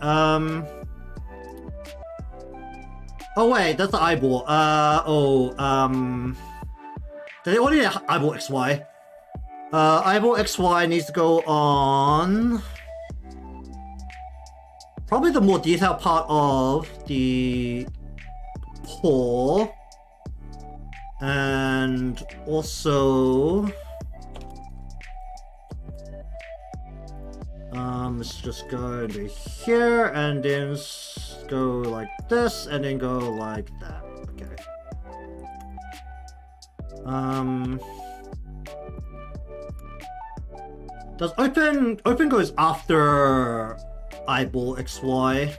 oh wait, that's the eyeball. Did they already have eyeball XY? Eyeball XY needs to go on probably the more detailed part of the paw, and also let's just go into here and then go like this and then go like that. Okay. Does open goes after eyeball XY?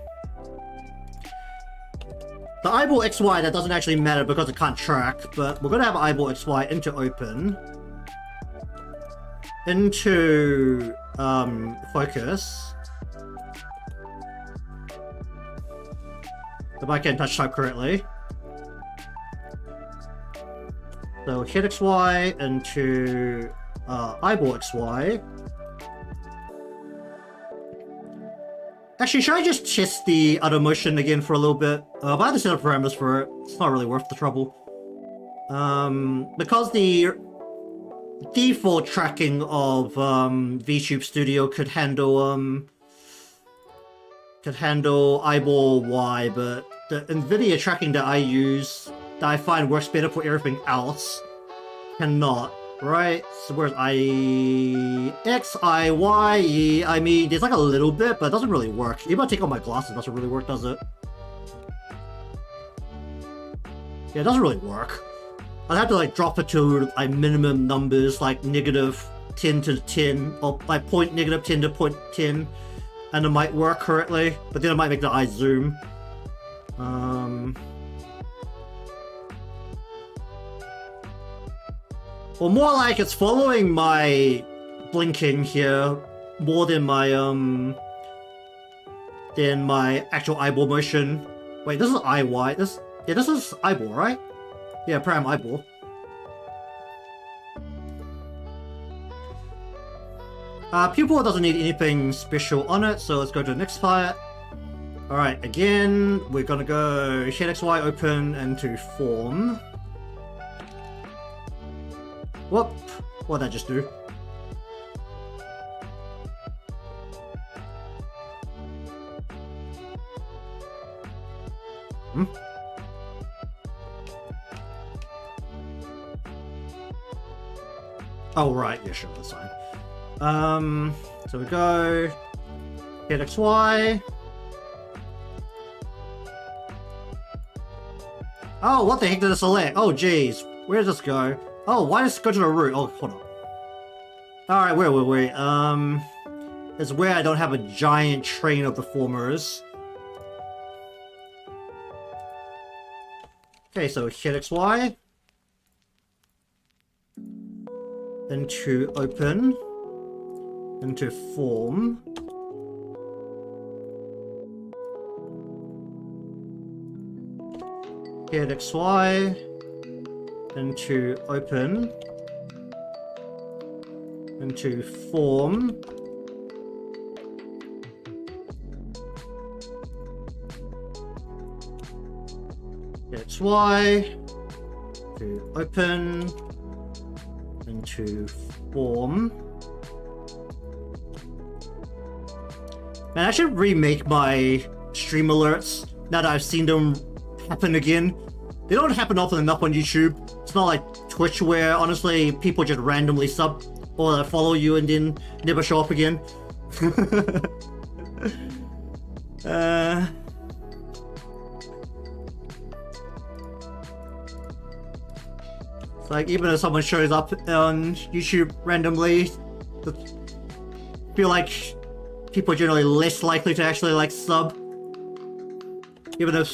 The eyeball XY, that doesn't actually matter because it can't track, but we're gonna have eyeball XY into open, into focus. If I can touch type correctly. So hit XY into eyeball XY. Actually, should I just test the other motion again for a little bit? If I have to set up parameters for it, it's not really worth the trouble. Because the default tracking of VTube Studio could handle eyeball Y, but the NVIDIA tracking that I use, that I find works better for everything else, cannot. Right, so where's I X, I, Y, E? I mean, there's like a little bit, but it doesn't really work. Even if I take off my glasses, it doesn't really work, does it? Yeah, it doesn't really work. I'd have to like drop it to like minimum numbers, like -10 to 10, or like -10 to 0.10, and it might work correctly, but then it might make the eye zoom. Or more like it's following my blinking here more than my actual eyeball motion. Wait, this is IY. This is eyeball, right? Yeah, param eyeball. Pupil doesn't need anything special on it, so let's go to the next part. Alright, again, we're gonna go hit XY open into form. Whoop! What'd that just do? Hmm? Oh, right, yeah, sure, that's fine. So we go hit XY. Oh, what the heck did it select? Oh, geez. Where does this go? Oh, why does it go to the root? Oh, hold on. Alright, where were we? It's where I don't have a giant train of deformers. Okay, so hit XY. Into open. Into form. Hit XY. Into open. Into form. XY. to open, into form. And I should remake my stream alerts now that I've seen them happen again. They don't happen often enough on YouTube. It's not like Twitch where honestly people just randomly sub or follow you and then never show up again. It's like even if someone shows up on YouTube randomly, I feel like people are generally less likely to actually like sub. Even if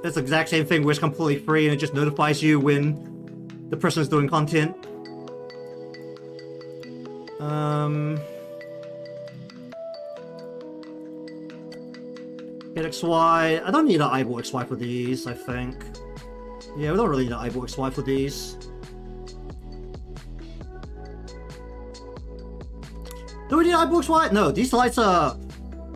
it's the exact same thing where it's completely free and it just notifies you when the person is doing content. Hit XY. I don't need an eyeball XY for these, I think. Yeah, we don't really need an eyeball XY for these. Do we need eyeball XY? No, these lights are...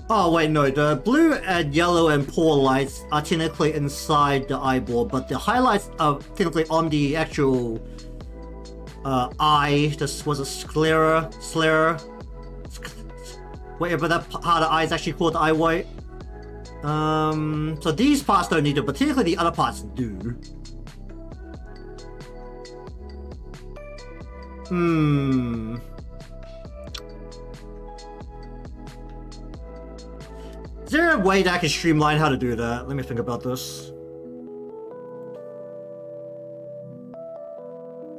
Oh wait, no, the blue and yellow and pore lights are technically inside the eyeball, but the highlights are technically on the actual eye. This was a sclera, whatever that part of the eye is actually called the eye white. So these parts don't need it, but technically the other parts do. Is there a way that I can streamline how to do that? Let me think about this.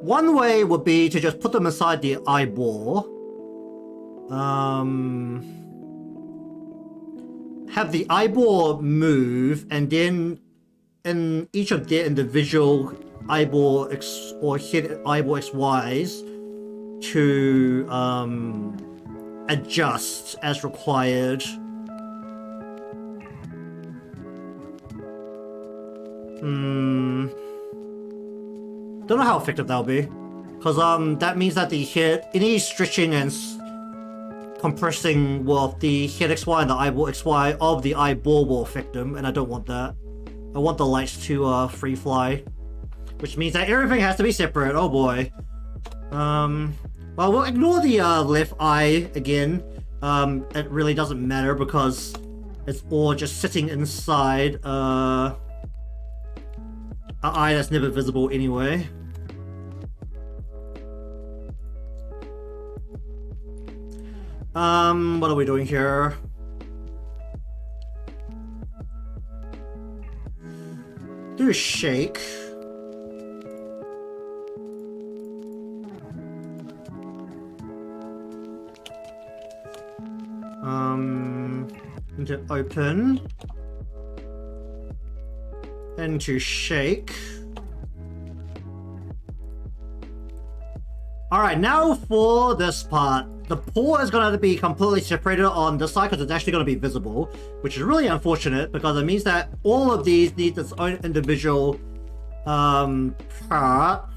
One way would be to just put them inside the eyeball. Have the eyeball move, and then in each of their individual eyeball X or hit eyeball XYs to adjust as required. Don't know how effective that'll be, because that means that the hit, any stretching and compressing of the hit XY and the eyeball XY of the eyeball will affect them, and I don't want that. I want the lights to free fly, which means that everything has to be separate. Oh boy. Well, we'll ignore the left eye again. It really doesn't matter because it's all just sitting inside an eye that's never visible anyway. What are we doing here? Do a shake. Into open. Into shake. Alright, now for this part. The pore is going to be completely separated on this side because it's actually going to be visible, which is really unfortunate because it means that all of these need its own individual part.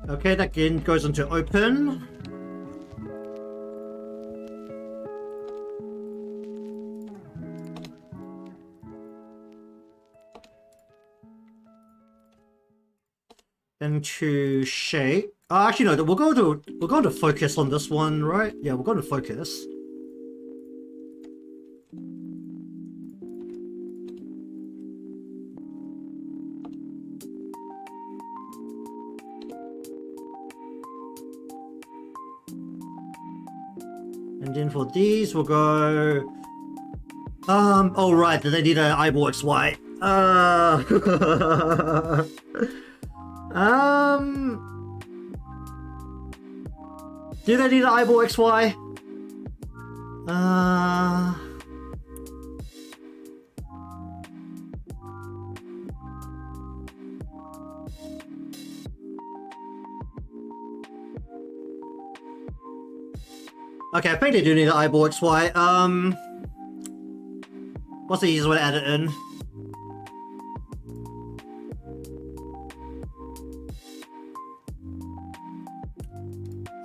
Okay, that again goes into open. Into shake. Actually, no. We'll go to focus on this one, right? Yeah, we'll go to focus. And then for these, we'll go. Oh right, they need an eyeball XY. Do they need an eyeball XY? Okay, I think they do need an eyeball XY. What's the easiest way to add it in?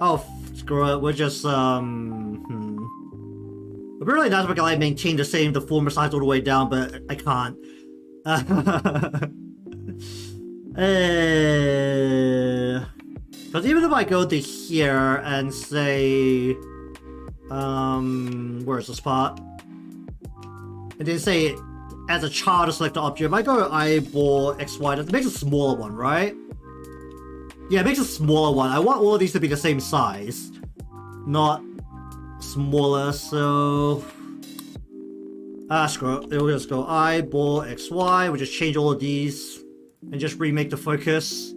Oh, screw it. We're just, It'd be really nice if I could like maintain the same deformer size all the way down, but I can't. Because even if I go to here and say, where's this part? And then say, as a child to select the object, if I go eyeball XY, that makes a smaller one, right? Yeah, it makes a smaller one. I want all of these to be the same size, not smaller, so... screw it. We'll just go eyeball XY, we'll just change all of these, and just remake the focus.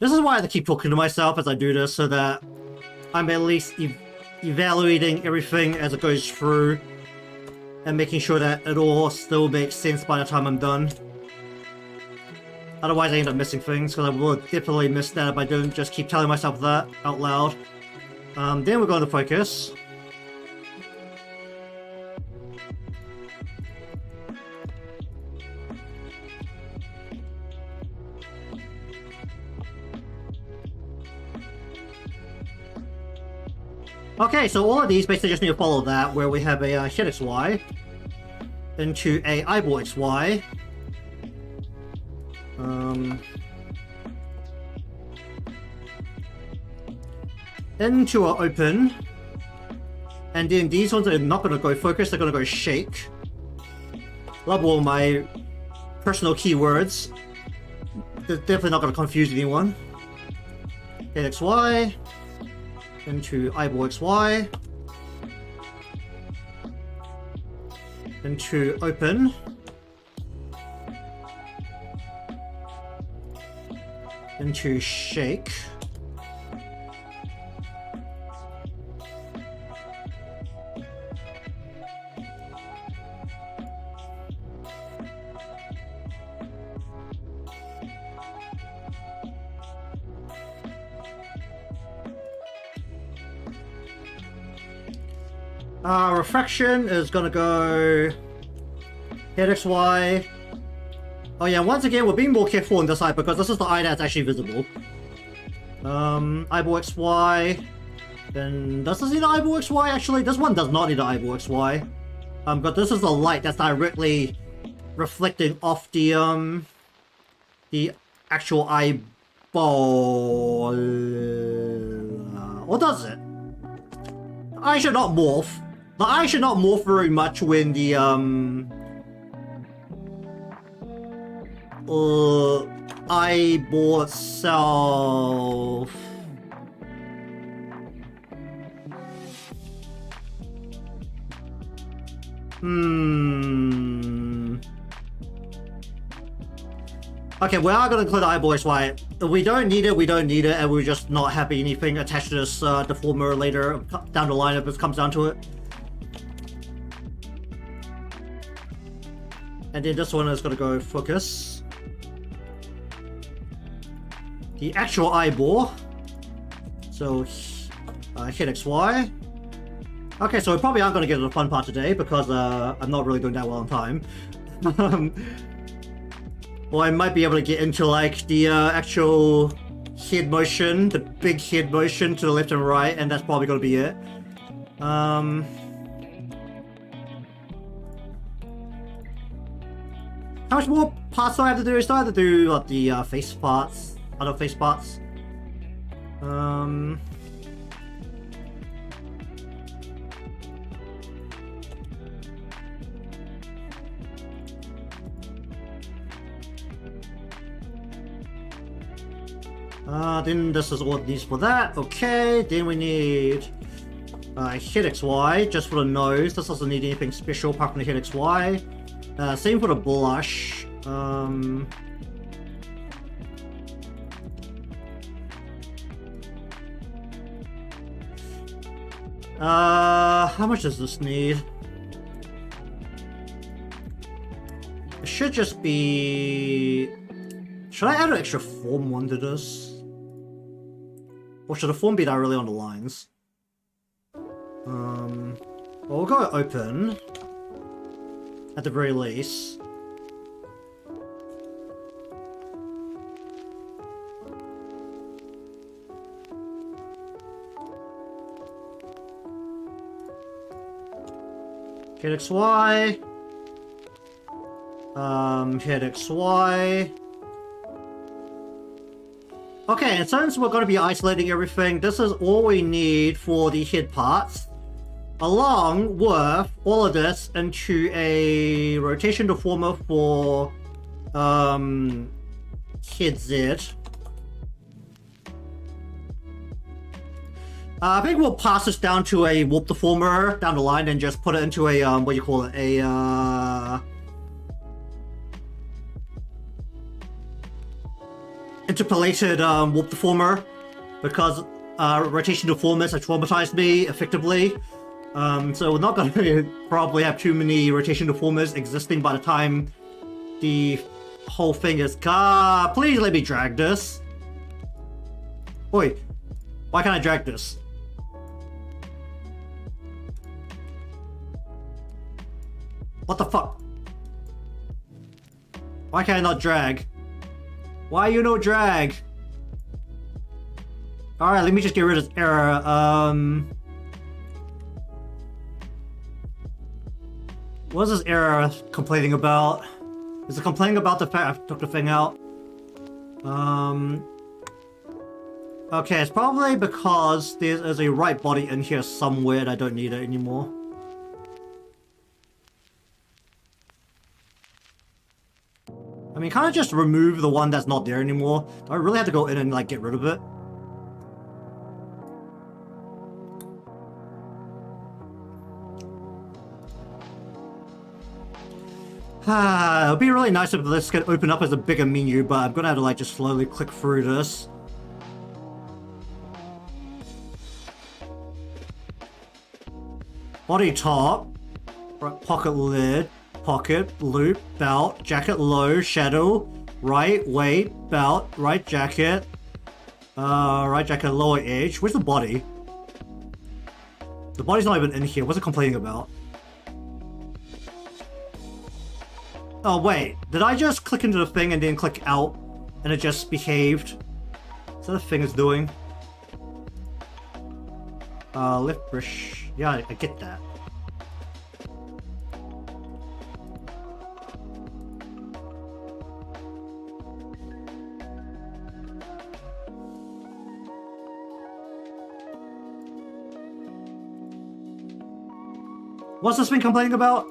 This is why I have to keep talking to myself as I do this, so that I'm at least evaluating everything as it goes through, and making sure that it all still makes sense by the time I'm done. Otherwise I end up missing things, because I will definitely miss that if I don't just keep telling myself that out loud. Then we're going to focus. Okay, so all of these basically just need to follow that, where we have a head XY into a eyeball XY. Into our open. And then these ones are not going to go focus, they're going to go shake. Love all my personal keywords. They're definitely not going to confuse anyone. Head XY. Into eyeball XY. Into open. Into shake. Refraction is gonna go head XY. Oh yeah, once again, we're being more careful on this side because this is the eye that's actually visible. Eyeball XY. Then does this need an eyeball XY actually? This one does not need an eyeball XY. But this is the light that's directly reflecting off the actual eyeball. Or does it? The eye should not morph. The eye should not morph very much when the eyeball itself. Okay, we are going to include the eyeball XY. If we don't need it, we don't need it, and we're just not having anything attached to this deformer later down the line if it comes down to it. And then this one is going to go focus. The actual eyeball. So, hit XY. Okay, so we probably aren't going to get to the fun part today because I'm not really doing that well on time. Well, I might be able to get into like the actual head motion, the big head motion to the left and right, and that's probably going to be it. How much more parts do I have to do? I still have to do like, the face parts, other face parts. Then this is all it needs for that. Okay, then we need head XY just for the nose. This doesn't need anything special apart from the head XY. Same for the blush. How much does this need? It should just be... Should I add an extra form one to this? Or should the form be directly on the lines? Well, we'll go open. At the very least. Hit XY. Hit XY. Okay, and since we're going to be isolating everything, this is all we need for the head parts, along with all of this into a rotation deformer for head Z. I think we'll pass this down to a warp deformer down the line and just put it into a what do you call it, a interpolated warp deformer, because rotation deformers have traumatized me effectively. So we're not going to probably have too many rotation deformers existing by the time the whole thing is... please let me drag this. Wait, why can't I drag this? What the fuck? Why can't I not drag? Why you no drag? Alright, let me just get rid of this error. What is this error complaining about? Is it complaining about the fact I took the thing out? Okay, it's probably because there is a right body in here somewhere and I don't need it anymore. I mean, can't I just remove the one that's not there anymore? Do I really have to go in and, like, get rid of it? It'd be really nice if this could open up as a bigger menu, but I'm gonna have to, like, just slowly click through this. Body top. Right, pocket lid. Pocket, loop, belt, jacket low, shadow, right, weight, belt, right jacket, lower edge. Where's the body? The body's not even in here. What's it complaining about? Oh wait, did I just click into the thing and then click out and it just behaved? Is that the thing it's doing? Lift brush. Yeah, I get that. What's this been complaining about?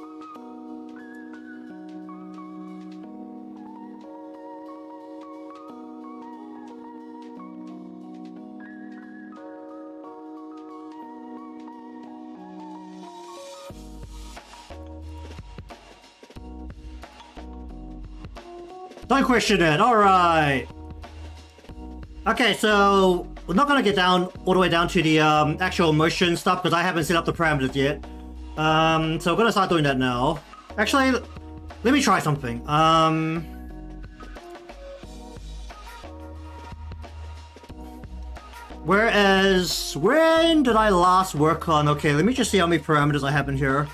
Don't question it, alright. Okay, so we're not gonna get down all the way down to the actual motion stuff because I haven't set up the parameters yet. So I'm gonna start doing that now. Actually, let me try something. When did I last work on? Okay, let me just see how many parameters I have in here.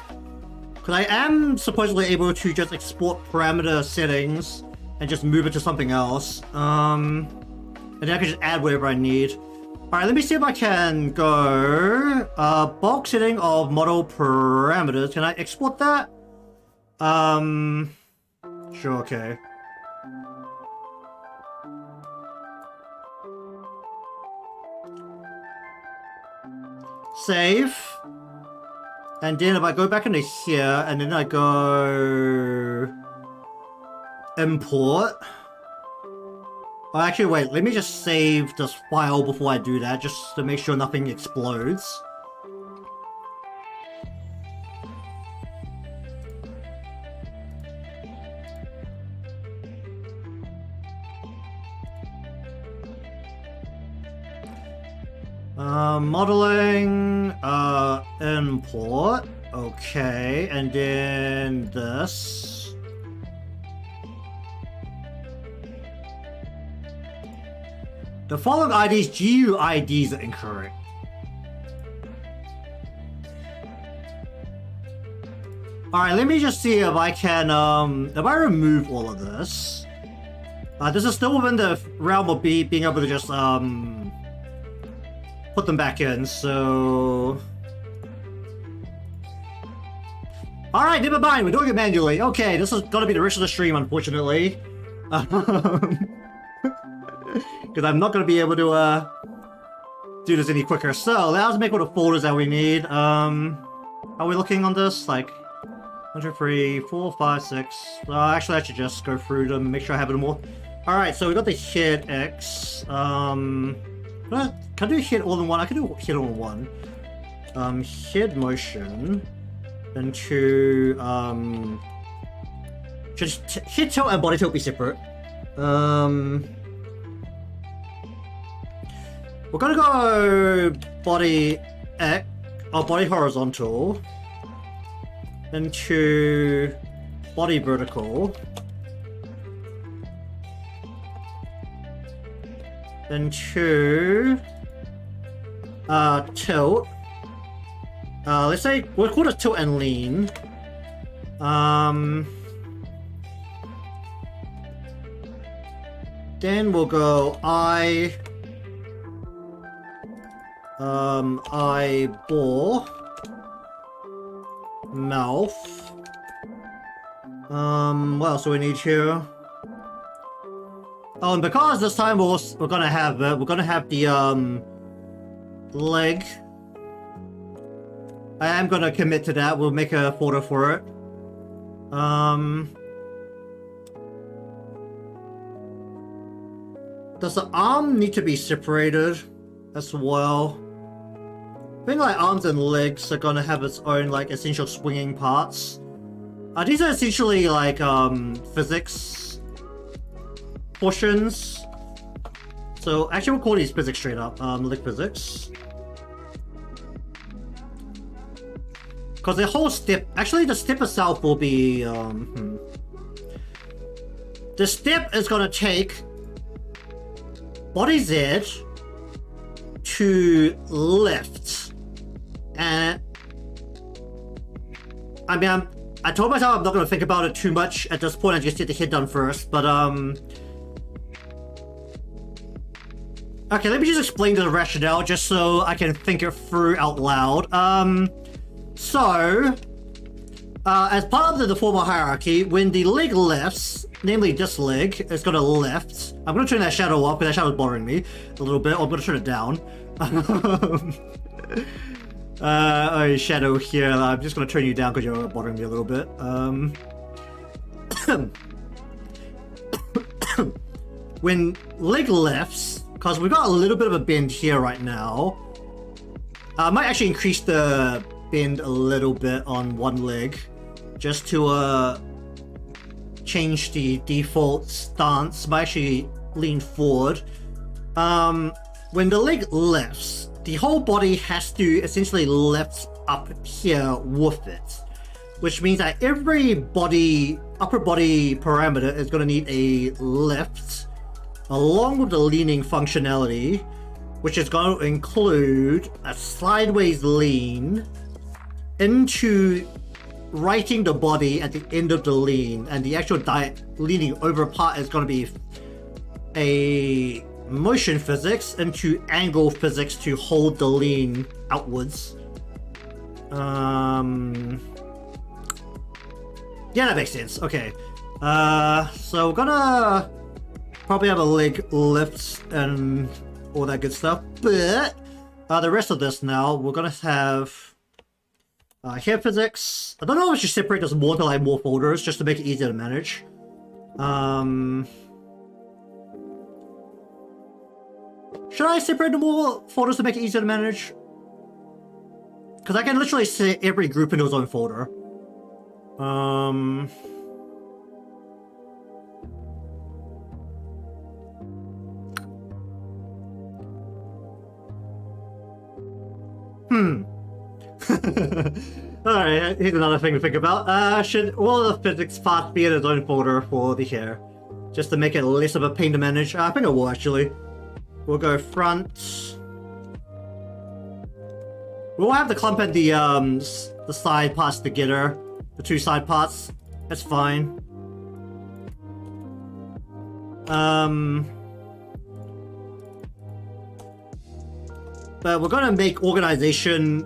Because I am supposedly able to just export parameter settings and just move it to something else. And then I can just add whatever I need. Alright, let me see if I can go bulk setting of model parameters. Can I export that? Sure, okay. Save. And then if I go back into here and then I go import. Oh, actually, wait, let me just save this file before I do that, just to make sure nothing explodes. Modeling, import, okay, and then this. The following IDs, GUIDs are incorrect. Alright, let me just see if I can, if I remove all of this. This is still within the realm of being able to just, put them back in, so... Alright, never mind, we're doing it manually. Okay, this is gonna be the rest of the stream, unfortunately. Because I'm not gonna be able to do this any quicker. So, let's make all the folders that we need. Are we looking on this? Like, 1, 2, 3, 4, 5, 6. Actually, I should just go through them, make sure I have them all. Alright, so we got the hit X. Can I do hit all in one? I can do hit all in one. Hit motion. Then to, just hit tilt and body tilt be separate. We're gonna go body X, or body horizontal. Then to body vertical. Then to tilt. Let's say we'll call it tilt and lean. Then we'll go eyeball, mouth. What else do we need here? Oh, and because this time we're gonna have the leg. I am gonna commit to that. We'll make a folder for it. Does the arm need to be separated as well? I think like arms and legs are gonna have its own like essential swinging parts. These are essentially like physics portions. So actually we'll call these physics straight up. Leg physics. Because the whole step, actually the step itself will be, the step is gonna take body Z to left. And, I mean, I told myself I'm not gonna think about it too much at this point, I just get the hit done first, but okay, let me just explain the rationale just so I can think it through out loud. So, as part of the Deformer hierarchy, when the leg lifts, namely this leg, is going to lift. I'm going to turn that shadow up because that shadow is bothering me a little bit. I'm going to turn it down. Oh, shadow here. I'm just going to turn you down because you're bothering me a little bit. When leg lifts, because we've got a little bit of a bend here right now, I might actually increase the bend a little bit on one leg just to change the default stance. Might actually lean forward. When the leg lifts, the whole body has to essentially lift up here with it, which means that every upper body parameter is going to need a lift along with the leaning functionality, which is going to include a sideways lean into righting the body at the end of the lean, and the actual leaning over part is going to be a motion physics into angle physics to hold the lean outwards. Yeah, that makes sense. Okay. So we're gonna probably have a leg lift and all that good stuff, but the rest of this now, we're gonna have hair physics. I don't know if I should separate this more to like more folders just to make it easier to manage. Should I separate the more folders to make it easier to manage? Because I can literally set every group into its own folder. Alright, here's another thing to think about. Should all the physics parts be in its own folder for the hair? Just to make it less of a pain to manage? I think it will actually. We'll go front. We'll have the clump and the side parts together. The two side parts. That's fine. But we're gonna make organization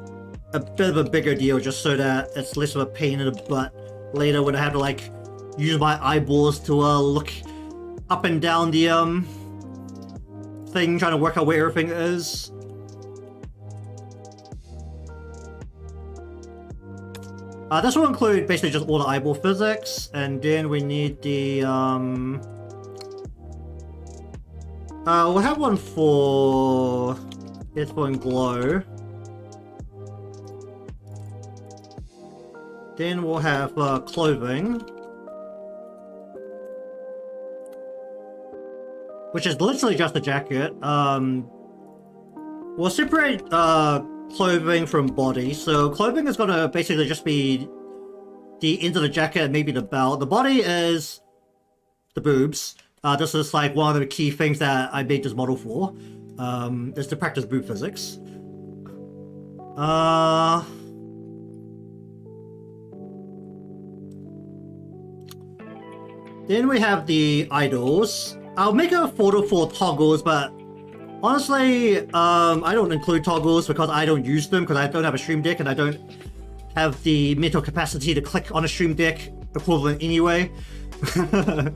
a bit of a bigger deal just so that it's less of a pain in the butt later when I have to like use my eyeballs to look up and down the thing, trying to work out where everything is. This will include basically just all the eyeball physics, and then we need the we'll have one for headphone glow. Then we'll have clothing, which is literally just a jacket. We'll separate clothing from body. So clothing is gonna basically just be the end of the jacket and maybe the belt. The body is the boobs. This is like one of the key things that I made this model for. Is to practice boob physics. Then we have the idols. I'll make a photo for toggles, but honestly, I don't include toggles because I don't use them because I don't have a stream deck and I don't have the mental capacity to click on a stream deck equivalent anyway. The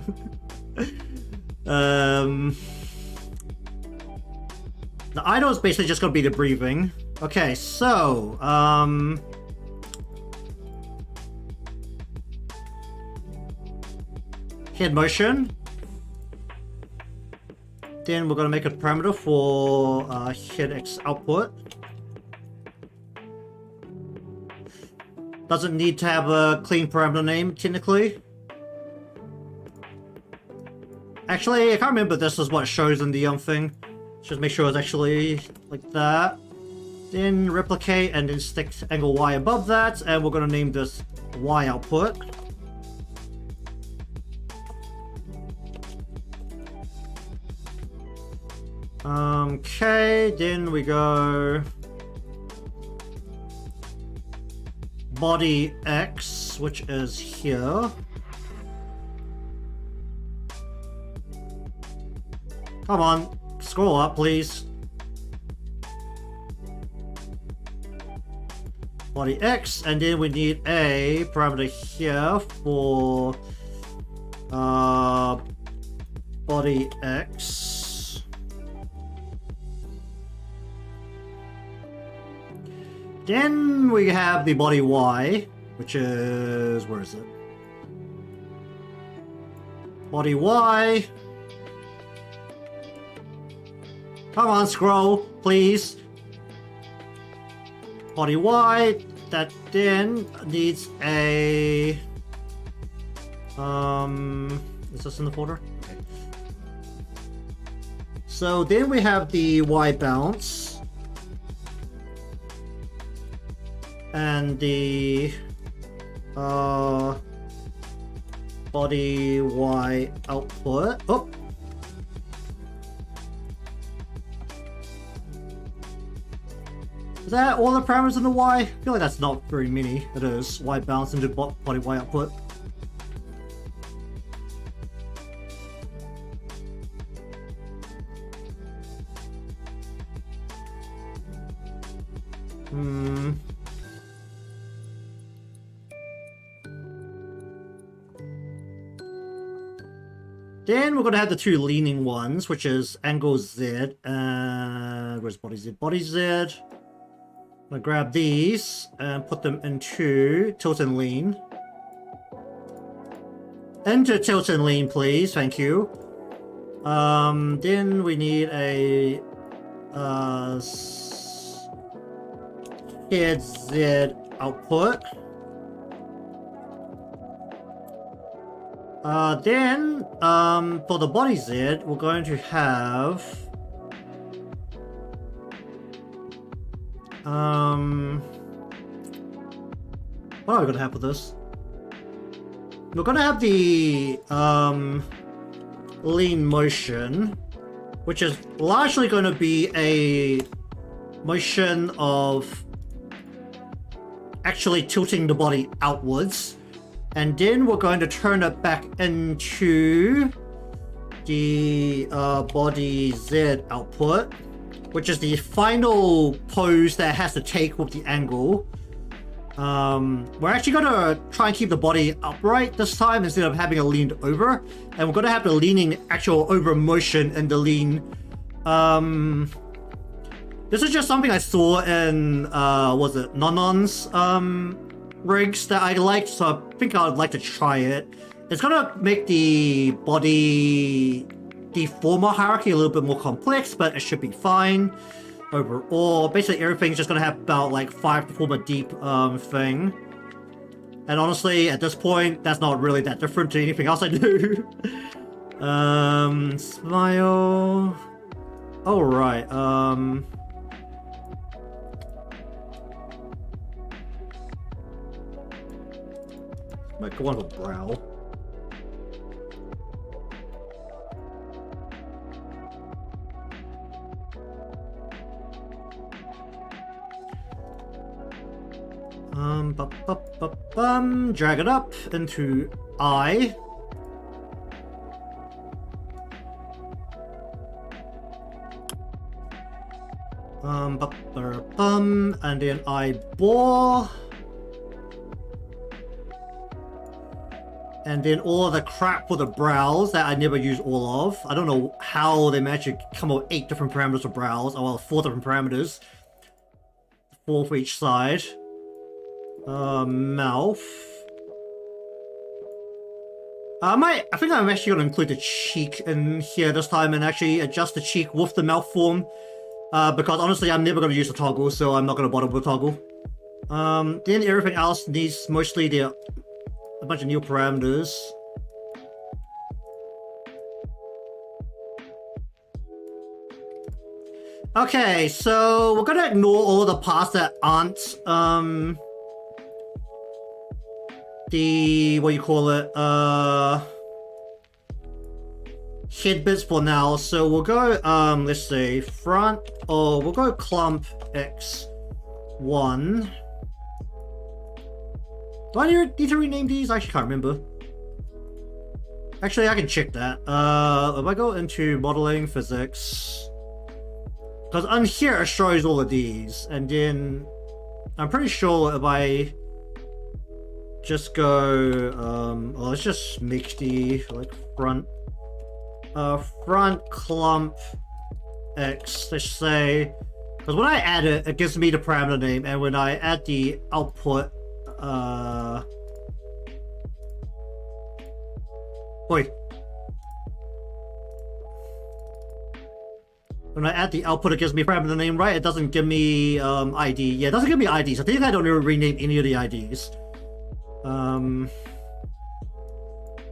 idol is basically just gonna be the breathing. Okay, so head motion. Then we're gonna make a parameter for head X output. Doesn't need to have a clean parameter name technically. Actually, I can't remember if this is what it shows in the thing. Just make sure it's actually like that. Then replicate and then stick angle Y above that, and we're gonna name this Y output. Okay, then we go body X, which is here. Come on, scroll up, please. Body X, and then we need a parameter here for body X. Then we have the body Y, which is, where is it? Body Y. Come on, scroll, please. Body Y, that then needs a... is this in the folder? Okay. So then we have the Y bounce. And the body Y output. Oh! Is that all the parameters in the Y? I feel like that's not very many. It is. Y bounce into body Y output. Then we're going to have the two leaning ones, which is angle Z and... where's body Z? Body Z. I'm going to grab these and put them into tilt and lean. Into tilt and lean, please. Thank you. Then we need a head Z output. Then, for the body Z, we're going to have... what are we going to have for this? We're going to have the, lean motion, which is largely going to be a motion of actually tilting the body outwards. And then we're going to turn it back into the body Z output. which is the final pose that has to take with the angle. We're actually gonna try and keep the body upright this time instead of having it leaned over, and we're gonna have the leaning actual over motion in the lean. This is just something I saw in was it Nonon's rigs that I liked, so I think I'd like to try it. It's gonna make the body Deformer hierarchy a little bit more complex, but it should be fine overall. Basically everything's just gonna have about like 5 Deformer deep thing. And honestly, at this point, that's not really that different to anything else I do. Smile. Alright, might go on with brow. Drag it up into eye. And then eyeball. And then all the crap for the brows that I never use all of. I don't know how they managed to come up with 8 different parameters for brows. Oh well, 4 different parameters. 4 for each side. Mouth. I think I'm actually going to include the cheek in here this time and actually adjust the cheek with the mouth form. Because honestly, I'm never going to use the toggle, so I'm not going to bother with the toggle. Then everything else needs mostly a bunch of new parameters. Okay, so we're going to ignore all the parts that aren't, what you call it, head bits for now. So we'll go, let's see, front, or we'll go clump X1. Do I need to rename these? I actually can't remember. Actually, I can check that. If I go into modeling physics, because on here it shows all of these, and then I'm pretty sure if I just go, let's just make the like front clump X, let's say, because when I add it, it gives me the parameter name, and when I add the output, wait. When I add the output, it gives me parameter name, right? It doesn't give me ID. Yeah, it doesn't give me IDs. I think I don't even rename any of the IDs.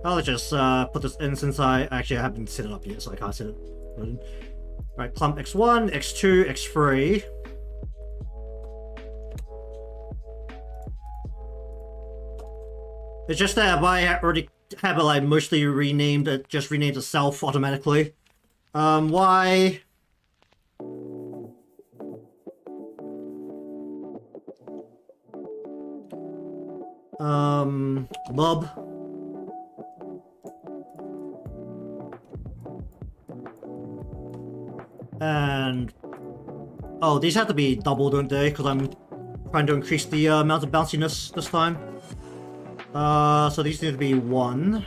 I'll just put this in since I haven't set it up yet, so I can't set it. Right, clump X1, X2, X3. It's just that if I already have it like mostly renamed, it just renames itself automatically. Why? Mob. And oh, these have to be double, don't they? Because I'm trying to increase the amount of bounciness this time. So these need to be 1.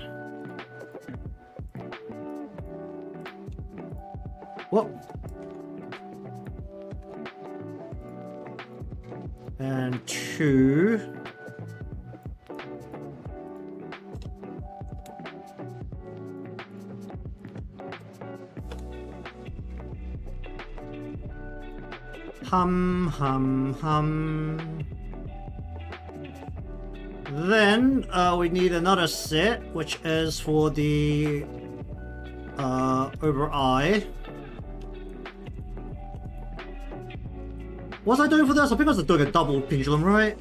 Whoop. And 2. Hum, hum, hum. Then we need another set, which is for the over eye. What was I doing for this? I think I was doing a double pendulum, right?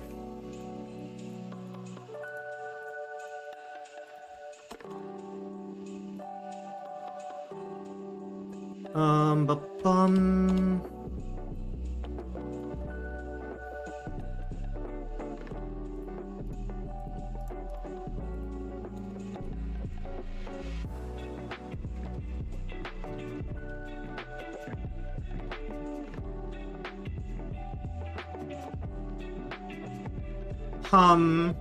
Ba-bum. Alright,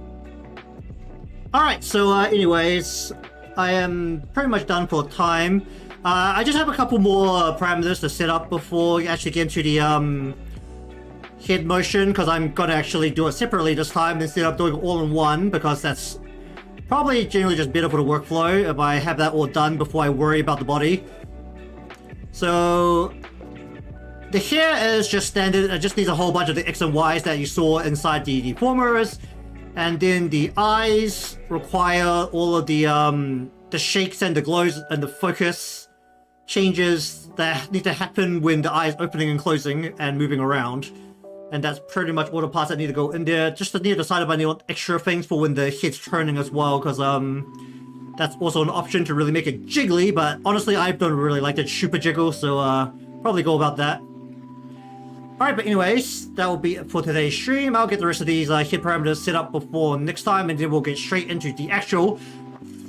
so anyways, I am pretty much done for time. I just have a couple more parameters to set up before you actually get into the head motion, because I'm gonna actually do it separately this time instead of doing it all in one, because that's probably generally just better for the workflow if I have that all done before I worry about the body. So the hair is just standard. It just needs a whole bunch of the X and Y's that you saw inside the deformers, and then the eyes require all of the shakes and the glows and the focus changes that need to happen when the eye is opening and closing and moving around. And that's pretty much all the parts that need to go in there. Just to need to decide if I need extra things for when the head's turning as well, because that's also an option to really make it jiggly, but honestly I don't really like that super jiggle, so probably go about that. Alright, but anyways, that will be it for today's stream. I'll get the rest of these head parameters set up before next time, and then we'll get straight into the actual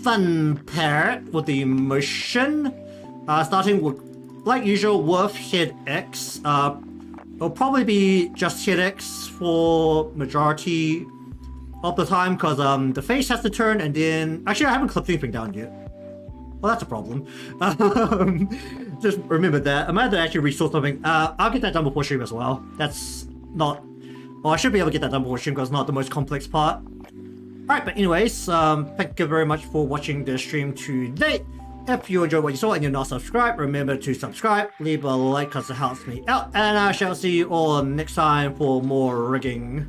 fun part with the motion. Starting with, like usual, with head X. It'll probably be just head X for majority of the time, because the face has to turn, and then... Actually, I haven't clipped anything down yet. Well, that's a problem. Just remember that. I might have to actually restore something. I'll get that done before stream as well. That's not... Well, I should be able to get that done before stream, because it's not the most complex part. Alright, but anyways, thank you very much for watching the stream today. If you enjoyed what you saw and you're not subscribed, remember to subscribe, leave a like because it helps me out, and I shall see you all next time for more rigging.